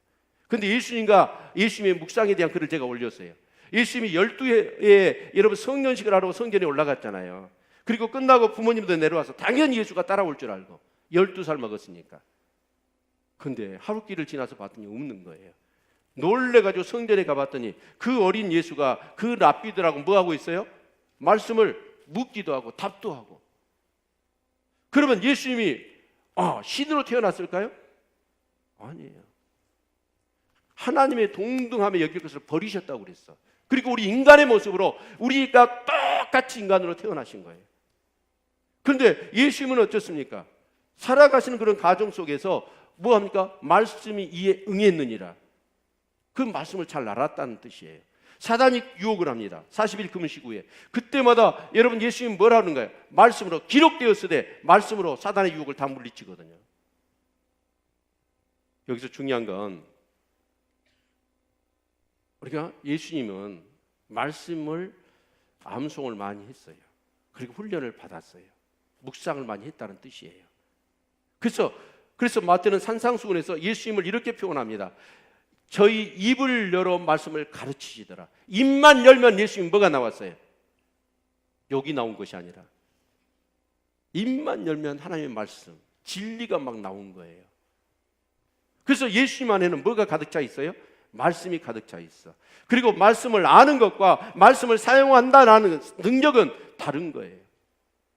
근데 예수님과 예수님의 묵상에 대한 글을 제가 올렸어요. 예수님이 12회에 여러분 성년식을 하러 성전에 올라갔잖아요. 그리고 끝나고 부모님도 내려와서 당연히 예수가 따라올 줄 알고 12살 먹었으니까. 근데 하루길을 지나서 봤더니 없는 거예요. 놀래가지고 성전에 가봤더니 그 어린 예수가 그 랍비들하고 뭐하고 있어요? 말씀을 묻기도 하고 답도 하고. 그러면 예수님이 신으로 태어났을까요? 아니에요. 하나님의 동등함에 여길 것을 버리셨다고 그랬어. 그리고 우리 인간의 모습으로 우리가 똑같이 인간으로 태어나신 거예요. 그런데 예수님은 어떻습니까? 살아가시는 그런 가정 속에서 뭐합니까? 말씀이 이에 응했느니라. 그 말씀을 잘 알았다는 뜻이에요. 사단이 유혹을 합니다. 40일 금식 후에. 그때마다 여러분 예수님 뭐라 하는가요? 말씀으로 기록되었으되 말씀으로 사단의 유혹을 다 물리치거든요. 여기서 중요한 건 우리가 예수님은 말씀을 암송을 많이 했어요. 그리고 훈련을 받았어요. 묵상을 많이 했다는 뜻이에요. 그래서 마태는 산상수훈에서 예수님을 이렇게 표현합니다. 저희 입을 열어 말씀을 가르치시더라. 입만 열면 예수님 뭐가 나왔어요? 욕이 나온 것이 아니라 입만 열면 하나님의 말씀, 진리가 막 나온 거예요. 그래서 예수님 안에는 뭐가 가득 차 있어요? 말씀이 가득 차 있어. 그리고 말씀을 아는 것과 말씀을 사용한다는 능력은 다른 거예요.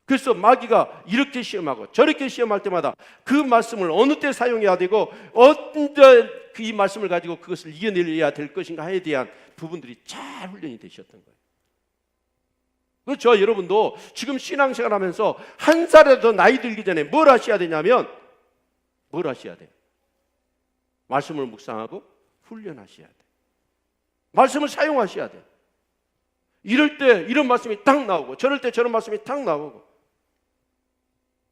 그래서 마귀가 이렇게 시험하고 저렇게 시험할 때마다 그 말씀을 어느 때 사용해야 되고 언제 이 말씀을 가지고 그것을 이겨내야 될 것인가에 대한 부분들이 잘 훈련이 되셨던 거예요. 그렇죠. 여러분도 지금 신앙생활 하면서 한 살이라도 더 나이 들기 전에 뭘 하셔야 되냐면 뭘 하셔야 돼요? 말씀을 묵상하고 훈련하셔야 돼요. 말씀을 사용하셔야 돼요. 이럴 때 이런 말씀이 딱 나오고 저럴 때 저런 말씀이 딱 나오고.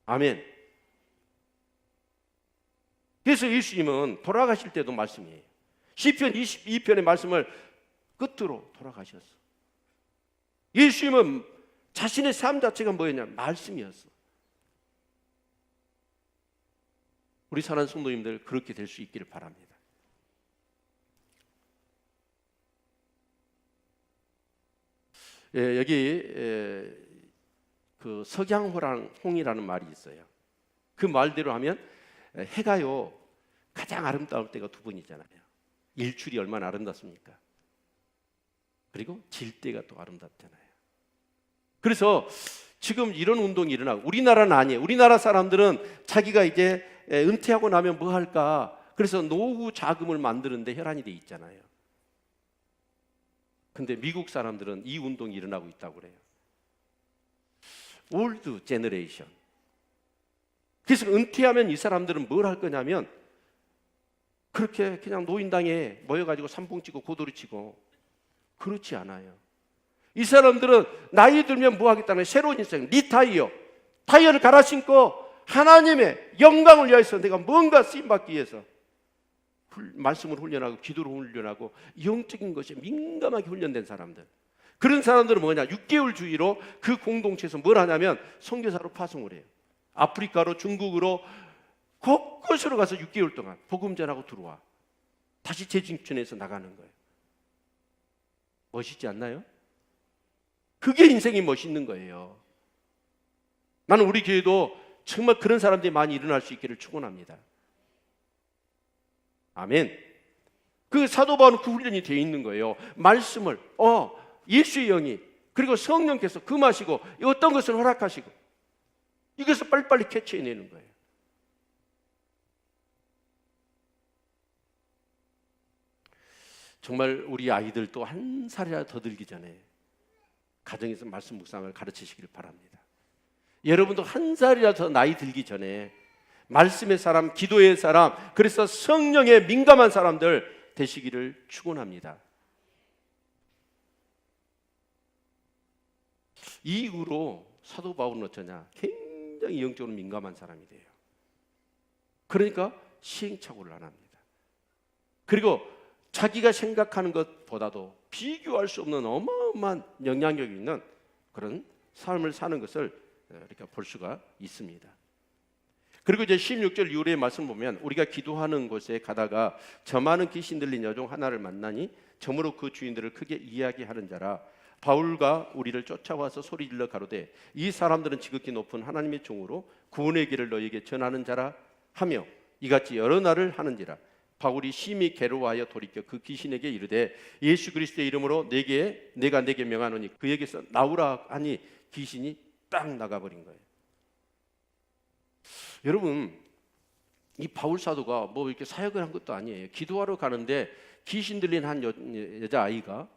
아멘. 그래서 예수님은 돌아가실 때도 말씀이에요. 시편 22편의 말씀을 끝으로 돌아가셨어. 예수님은 자신의 삶 자체가 뭐였냐면 말씀이었어. 우리 사랑하는 성도님들 그렇게 될 수 있기를 바랍니다. 여기 그 석양홍이라는 말이 있어요. 그 말대로 하면 해가요 가장 아름다울 때가 두 번이잖아요. 일출이 얼마나 아름답습니까? 그리고 질 때가 또 아름답잖아요. 그래서 지금 이런 운동이 일어나고 우리나라는 아니에요. 우리나라 사람들은 자기가 이제 은퇴하고 나면 뭐 할까? 그래서 노후 자금을 만드는데 혈안이 돼 있잖아요. 근데 미국 사람들은 이 운동이 일어나고 있다고 그래요. 올드 제너레이션. 그래서 은퇴하면 이 사람들은 뭘 할 거냐면 그렇게 그냥 노인당에 모여가지고 삼봉 치고 고도리 치고 그렇지 않아요. 이 사람들은 나이 들면 뭐 하겠다는 새로운 인생, 리타이어, 타이어를 갈아 신고 하나님의 영광을 위해서 내가 뭔가 쓰임받기 위해서 말씀을 훈련하고 기도를 훈련하고 영적인 것에 민감하게 훈련된 사람들. 그런 사람들은 뭐냐? 6개월 주의로 그 공동체에서 뭘 하냐면 선교사로 파송을 해요. 아프리카로 중국으로 곳곳으로 가서 6개월 동안 복음 전하고 들어와. 다시 재직전해서 나가는 거예요. 멋있지 않나요? 그게 인생이 멋있는 거예요. 나는 우리 교회도 정말 그런 사람들이 많이 일어날 수 있기를 축원합니다. 아멘. 그 사도 바울은 그 훈련이 되어 있는 거예요. 말씀을 예수의 영이 그리고 성령께서 금하시고 어떤 것을 허락하시고 이것을 빨리빨리 캐치해내는 거예요. 정말 우리 아이들도 한 살이라도 더 들기 전에 가정에서 말씀 묵상을 가르치시기를 바랍니다. 여러분도 한 살이라도 더 나이 들기 전에 말씀의 사람, 기도의 사람, 그래서 성령에 민감한 사람들 되시기를 축원합니다. 이 이후로 사도 바울은 어쩌냐? 굉장히 영적으로 민감한 사람이 돼요. 그러니까 시행착오를 안 합니다. 그리고 자기가 생각하는 것보다도 비교할 수 없는 어마어마한 영향력이 있는 그런 삶을 사는 것을 우리가 볼 수가 있습니다. 그리고 이제 16절 이후의 말씀 보면 우리가 기도하는 곳에 가다가 저 많은 귀신 들린 여종 하나를 만나니 저무로 그 주인들을 크게 이야기하는 자라. 바울과 우리를 쫓아와서 소리질러 가로되 이 사람들은 지극히 높은 하나님의 종으로 구원의 길을 너희에게 전하는 자라 하며 이같이 여러 날을 하는지라. 바울이 심히 괴로워하여 돌이켜 그 귀신에게 이르되 예수 그리스도의 이름으로 내가 내게 명하노니 그에게서 나오라 하니 귀신이 딱 나가버린 거예요. 여러분, 이 바울 사도가 뭐 이렇게 사역을 한 것도 아니에요. 기도하러 가는데 귀신 들린 한 여자아이가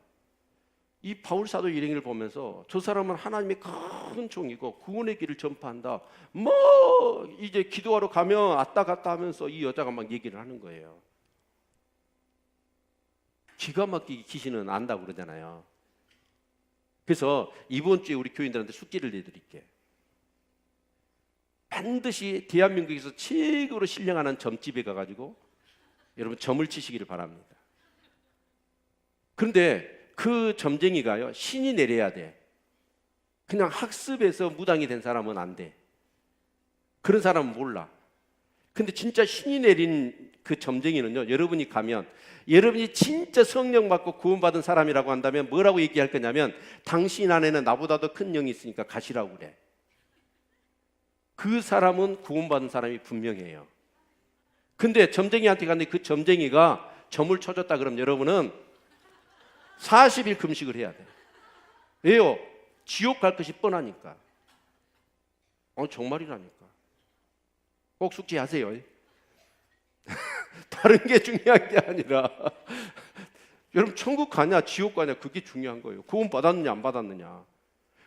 이 바울 사도 일행을 보면서 저 사람은 하나님의 큰 종이고 구원의 길을 전파한다. 뭐 이제 기도하러 가면 왔다 갔다 하면서 이 여자가 막 얘기를 하는 거예요. 기가 막히게 귀신은 안다고 그러잖아요. 그래서 이번 주에 우리 교인들한테 숙기를 내드릴게. 반드시 대한민국에서 최고로 신령하는 점집에 가가지고 여러분 점을 치시기를 바랍니다. 그런데 그 점쟁이가요, 신이 내려야 돼. 그냥 학습해서 무당이 된 사람은 안 돼. 그런 사람은 몰라. 근데 진짜 신이 내린 그 점쟁이는요, 여러분이 가면 여러분이 진짜 성령 받고 구원받은 사람이라고 한다면 뭐라고 얘기할 거냐면 당신 안에는 나보다 더 큰 영이 있으니까 가시라고 그래. 그 사람은 구원받은 사람이 분명해요. 근데 점쟁이한테 갔는데 그 점쟁이가 점을 쳐줬다 그러면 여러분은 40일 금식을 해야 돼. 왜요? 지옥 갈 것이 뻔하니까. 정말이라니까. 꼭 숙지하세요. 다른 게 중요한 게 아니라 여러분 천국 가냐 지옥 가냐 그게 중요한 거예요. 구원 받았느냐 안 받았느냐.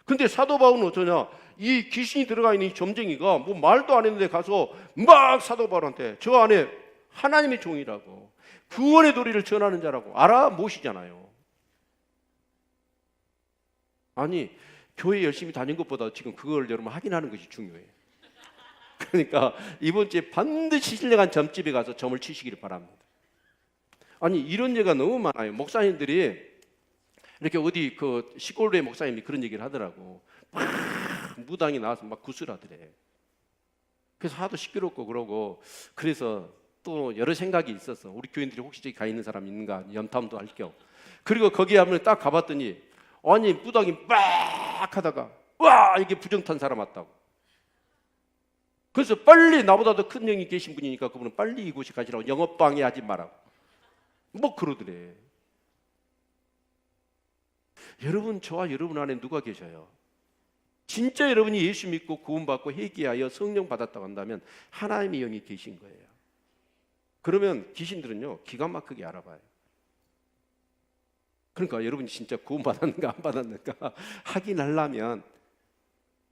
근데 사도 바울은 어쩌냐, 이 귀신이 들어가 있는 이 점쟁이가 뭐 말도 안 했는데 가서 막 사도 바울한테 저 안에 하나님의 종이라고 구원의 도리를 전하는 자라고 알아모시잖아요. 아니 교회 열심히 다닌 것보다 지금 그걸 여러분 확인하는 것이 중요해요. 그러니까 이번 주에 반드시 신령한 점집에 가서 점을 치시기를 바랍니다. 아니 이런 예가 너무 많아요. 목사님들이 이렇게 어디 그 시골의 목사님이 그런 얘기를 하더라고. 막 무당이 나와서 막 구슬하더래. 그래서 하도 시끄럽고 그러고 그래서 또 여러 생각이 있었어. 우리 교인들이 혹시 저기 가 있는 사람 있는가 염탐도 할 겸. 그리고 거기에 한번 딱 가봤더니 아니 무당이 막 하다가 와 이게 부정탄 사람 왔다고. 그래서 빨리 나보다 더 큰 영이 계신 분이니까 그분은 빨리 이곳에 가시라고 영업방해 하지 마라고 뭐 그러더래. 여러분 저와 여러분 안에 누가 계셔요? 진짜 여러분이 예수 믿고 구원받고 회개하여 성령 받았다고 한다면 하나님의 영이 계신 거예요. 그러면 귀신들은요 기가 막히게 알아봐요. 그러니까 여러분이 진짜 구원받았는가 안 받았는가 확인하려면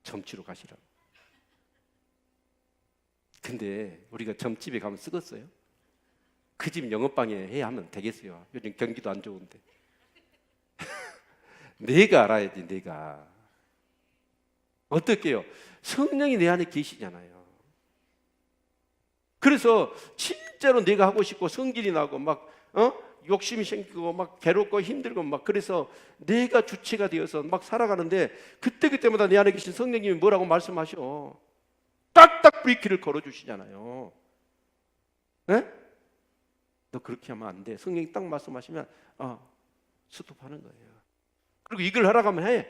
점치러 가시라고. 근데 우리가 점집에 가면 쓰겠어요? 그 집 영업방해 해야 하면 되겠어요. 요즘 경기도 안 좋은데. 내가 알아야지. 내가 어떻게 해요? 성령이 내 안에 계시잖아요. 그래서 진짜로 내가 하고 싶고 성질이 나고 막 욕심이 생기고 막 괴롭고 힘들고 막 그래서 내가 주체가 되어서 막 살아가는데 그때마다 내 안에 계신 성령님이 뭐라고 말씀하셔. 딱딱 브레이크를 걸어주시잖아요. 네? 너 그렇게 하면 안 돼. 성령이 딱 말씀하시면 스톱하는 거예요. 그리고 이걸 하라고 하면 해.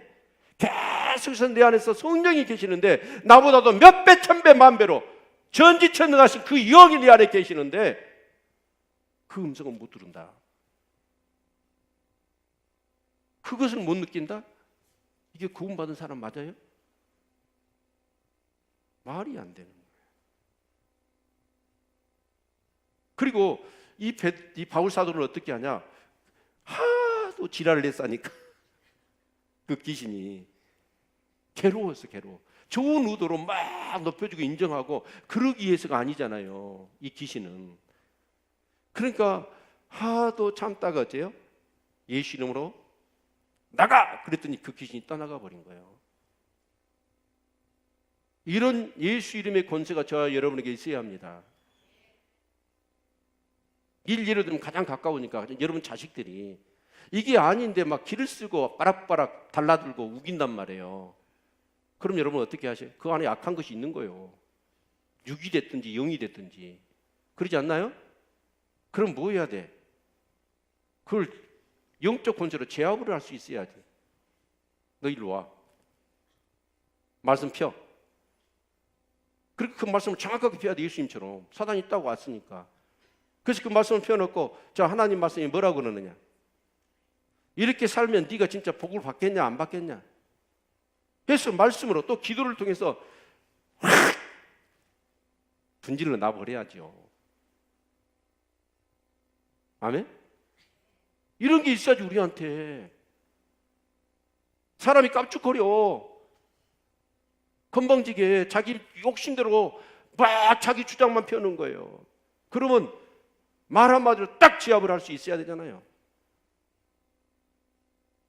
계속해서 내 안에서 성령이 계시는데 나보다도 몇 배, 천 배, 만 배로 전지천능하신 그 영이 내 안에 계시는데 그 음성은 못 들은다. 그것을 못 느낀다? 이게 구원받은 사람 맞아요? 말이 안 되는 거예요. 그리고 이 바울 사도를 어떻게 하냐? 하도 지랄을 했으니까 그 귀신이 괴로웠어. 좋은 의도로 막 높여주고 인정하고 그러기 위해서가 아니잖아요. 이 귀신은. 그러니까 하도 참다가 어째요? 예수 이름으로 나가! 그랬더니 그 귀신이 떠나가 버린 거예요. 이런 예수 이름의 권세가 저와 여러분에게 있어야 합니다. 예를 들면 가장 가까우니까 여러분 자식들이 이게 아닌데 막 길을 쓰고 빠락빠락 달라들고 우긴단 말이에요. 그럼 여러분 어떻게 하세요? 그 안에 약한 것이 있는 거예요. 육이 됐든지 영이 됐든지. 그러지 않나요? 그럼 뭐 해야 돼? 그걸 영적 권세로 제압을 할 수 있어야지. 너 일로 와. 말씀 펴. 그렇게 그 말씀을 정확하게 펴야 돼. 예수님처럼. 사단이 있다고 왔으니까. 그래서 그 말씀을 펴놓고 자, 하나님 말씀이 뭐라고 그러느냐. 이렇게 살면 네가 진짜 복을 받겠냐 안 받겠냐. 그래서 말씀으로 또 기도를 통해서 분질러 놔버려야죠. 아멘? 이런 게 있어야지 우리한테. 사람이 깜짝거려. 건방지게 자기 욕심대로 막 자기 주장만 펴는 거예요. 그러면 말 한마디로 딱 제압을 할 수 있어야 되잖아요.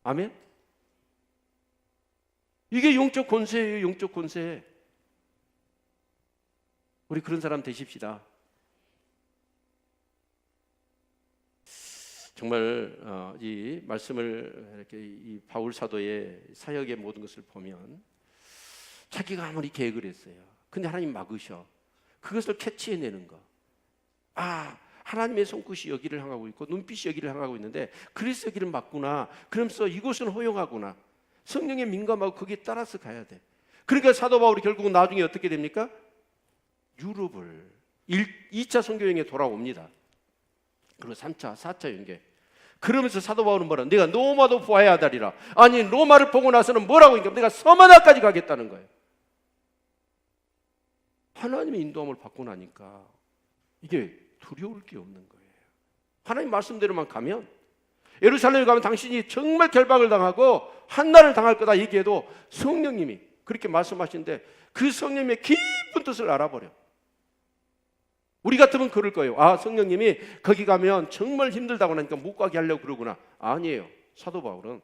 아멘? 이게 영적 권세예요. 영적 권세. 우리 그런 사람 되십시다. 정말 이 말씀을 이렇게 이 바울 사도의 사역의 모든 것을 보면 자기가 아무리 계획을 했어요. 근데 하나님 막으셔. 그것을 캐치해내는 거. 아, 하나님의 손끝이 여기를 향하고 있고 눈빛이 여기를 향하고 있는데 그래서 여기를 막구나. 그러면서 이곳은 허용하구나. 성령에 민감하고 거기에 따라서 가야 돼. 그러니까 사도 바울이 결국은 나중에 어떻게 됩니까? 유럽을 2차 선교여행에 돌아옵니다. 그리고 3차, 4차 연계. 그러면서 사도 바울은 뭐라? 내가 로마도 보아야 하다리라. 아니 로마를 보고 나서는 뭐라고 하니까 내가 서머나까지 가겠다는 거예요. 하나님의 인도함을 받고 나니까 이게 두려울 게 없는 거예요. 하나님 말씀대로만 가면 예루살렘에 가면 당신이 정말 결박을 당하고 한날을 당할 거다 얘기해도 성령님이 그렇게 말씀하시는데 그 성령님의 깊은 뜻을 알아버려. 우리 같으면 그럴 거예요. 아, 성령님이 거기 가면 정말 힘들다고 하니까 못 가게 하려고 그러구나. 아니에요. 사도 바울은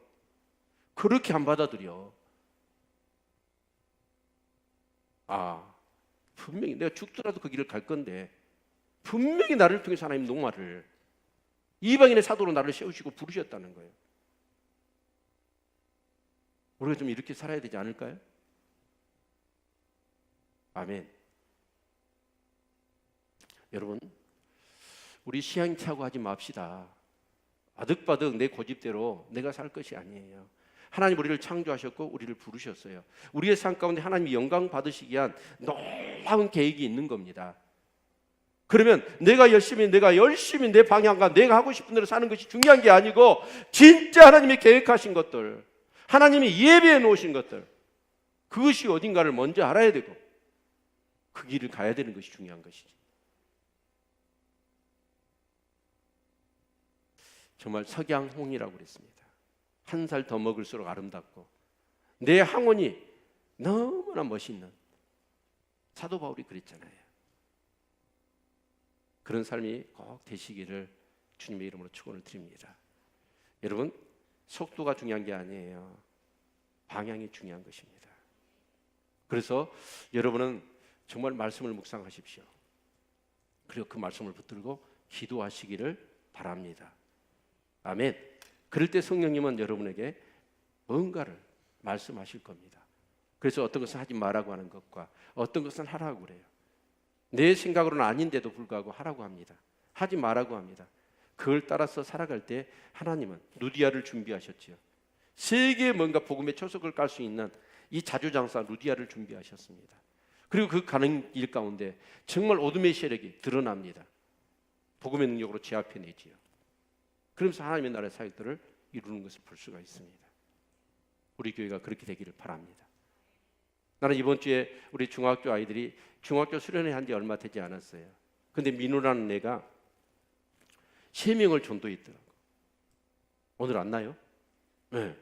그렇게 안 받아들여. 아, 분명히 내가 죽더라도 그 길을 갈 건데 분명히 나를 통해서 하나님 녹말을 이방인의 사도로 나를 세우시고 부르셨다는 거예요. 우리가 좀 이렇게 살아야 되지 않을까요? 아멘. 여러분, 우리 시행착오 하지 맙시다. 아득바득 내 고집대로 내가 살 것이 아니에요. 하나님 우리를 창조하셨고 우리를 부르셨어요. 우리의 삶 가운데 하나님이 영광 받으시기 위한 놀라운 계획이 있는 겁니다. 그러면 내가 열심히 내 방향과 내가 하고 싶은 대로 사는 것이 중요한 게 아니고 진짜 하나님이 계획하신 것들, 하나님이 예비해 놓으신 것들, 그것이 어딘가를 먼저 알아야 되고 그 길을 가야 되는 것이 중요한 것이지. 정말 석양홍이라고 그랬습니다. 한 살 더 먹을수록 아름답고 내 항원이 너무나 멋있는 사도 바울이 그랬잖아요. 그런 삶이 꼭 되시기를 주님의 이름으로 축원을 드립니다. 여러분, 속도가 중요한 게 아니에요. 방향이 중요한 것입니다. 그래서 여러분은 정말 말씀을 묵상하십시오. 그리고 그 말씀을 붙들고 기도하시기를 바랍니다. 아멘. 그럴 때 성령님은 여러분에게 뭔가를 말씀하실 겁니다. 그래서 어떤 것은 하지 말라고 하는 것과 어떤 것은 하라고 그래요. 내 생각으로는 아닌데도 불구하고 하라고 합니다. 하지 말라고 합니다. 그걸 따라서 살아갈 때 하나님은 루디아를 준비하셨지요. 세계에 뭔가 복음의 초석을 깔 수 있는 이 자주장사 루디아를 준비하셨습니다. 그리고 그 가는 길 가운데 정말 어둠의 세력이 드러납니다. 복음의 능력으로 제압해내지요. 그러면서 하나님의 나라의 사역들을 이루는 것을 볼 수가 있습니다. 우리 교회가 그렇게 되기를 바랍니다. 나는 이번 주에 우리 중학교 아이들이 중학교 수련회 한 지 얼마 되지 않았어요. 근데 민우라는 애가 3명을 전도했더라고. 오늘 왔나요? 네.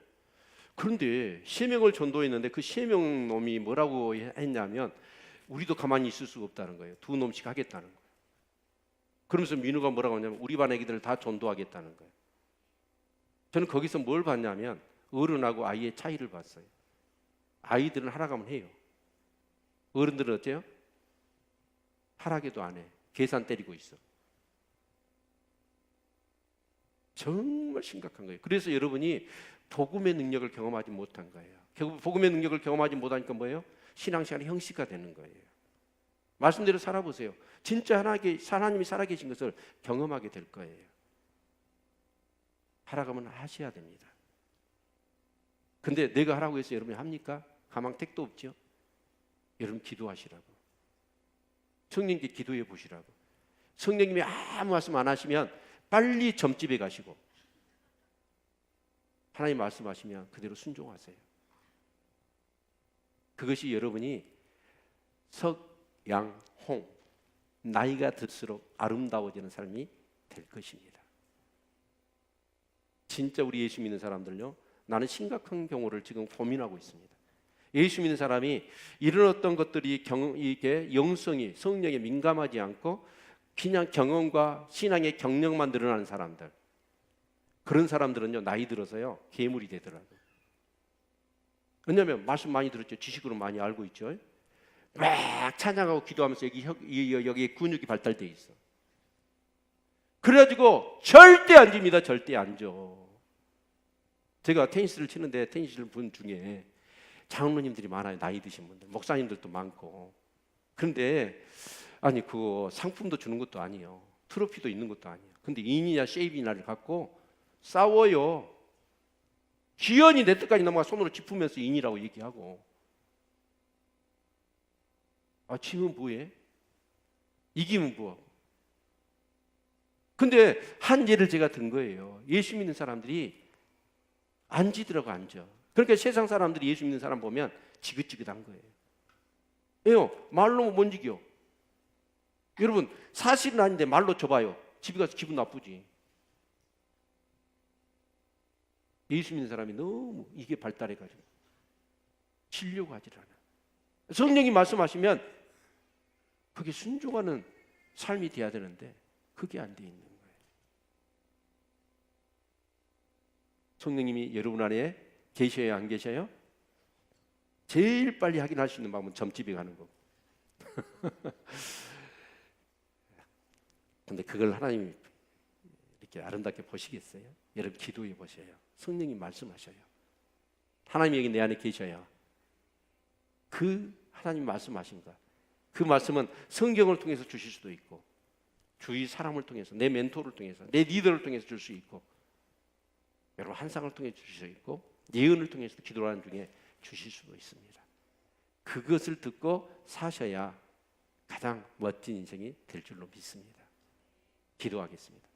그런데 3명을 전도했는데 그 3명 놈이 뭐라고 했냐면 우리도 가만히 있을 수가 없다는 거예요. 2놈씩 하겠다는 거예요. 그러면서 민우가 뭐라고 하냐면 우리 반 애기들을 다 전도하겠다는 거예요. 저는 거기서 뭘 봤냐면 어른하고 아이의 차이를 봤어요. 아이들은 하라고 해요. 어른들은 어때요? 하라게도 안 해. 계산 때리고 있어. 정말 심각한 거예요. 그래서 여러분이 복음의 능력을 경험하지 못한 거예요. 결국 복음의 능력을 경험하지 못하니까 뭐예요? 신앙생활이 형식화 되는 거예요. 말씀대로 살아보세요. 진짜 하나님이 살아계신 것을 경험하게 될 거예요. 하라고 하면 하셔야 됩니다. 근데 내가 하라고 해서 여러분이 합니까? 가망 택도 없죠. 여러분 기도하시라고. 성령님께 기도해 보시라고. 성령님이 아무 말씀 안 하시면 빨리 점집에 가시고 하나님 말씀하시면 그대로 순종하세요. 그것이 여러분이 석양홍 나이가 들수록 아름다워지는 삶이 될 것입니다. 진짜 우리 예수 믿는 사람들요, 나는 심각한 경우를 지금 고민하고 있습니다. 예수 믿는 사람이 이런 어떤 것들이 이게 영성이 성령에 민감하지 않고 그냥 경험과 신앙의 경력만 늘어나는 사람들, 그런 사람들은요 나이 들어서요 괴물이 되더라고요. 왜냐하면 말씀 많이 들었죠. 지식으로 많이 알고 있죠. 막 찬양하고 기도하면서 여기 근육이 발달돼 있어. 그래가지고 절대 안 집니다. 절대 안 져. 제가 테니스를 치는데 테니스 분 중에 장로님들이 많아요. 나이 드신 분들, 목사님들도 많고. 그런데 아니 그 상품도 주는 것도 아니에요. 트로피도 있는 것도 아니에요. 근데 인이냐 쉐입이냐를 갖고 싸워요. 기연이 내 뜻까지 넘어가 손으로 짚으면서 인이라고 얘기하고. 아, 지면 뭐해? 이기면 뭐하고? 근데 한 예를 제가 든 거예요. 예수 믿는 사람들이 안 지더라고, 앉아. 그러니까 세상 사람들이 예수 믿는 사람 보면 지긋지긋한 거예요. 왜요? 말로 못 이겨. 여러분, 사실은 아닌데 말로 줘봐요. 집에 가서 기분 나쁘지. 예수 믿는 사람이 너무 이게 발달해가지고 지려고 하질 않아. 성령이 말씀하시면 그게 순종하는 삶이 돼야 되는데 그게 안 돼 있는 거예요. 성령님이 여러분 안에 계셔야 안 계셔요? 제일 빨리 확인할 수 있는 방법은 점집에 가는 거고. 근데 그걸 하나님이 이렇게 아름답게 보시겠어요? 여러분 기도해 보셔요. 성령님 말씀하셔요. 하나님이 여기 내 안에 계셔요. 그 하나님 말씀하신 것, 그 말씀은 성경을 통해서 주실 수도 있고 주위 사람을 통해서, 내 멘토를 통해서, 내 리더를 통해서 줄 수 있고, 여러분 환상을 통해 주실 수 있고 예언을 통해서 기도하는 중에 주실 수도 있습니다. 그것을 듣고 사셔야 가장 멋진 인생이 될 줄로 믿습니다. 기도하겠습니다.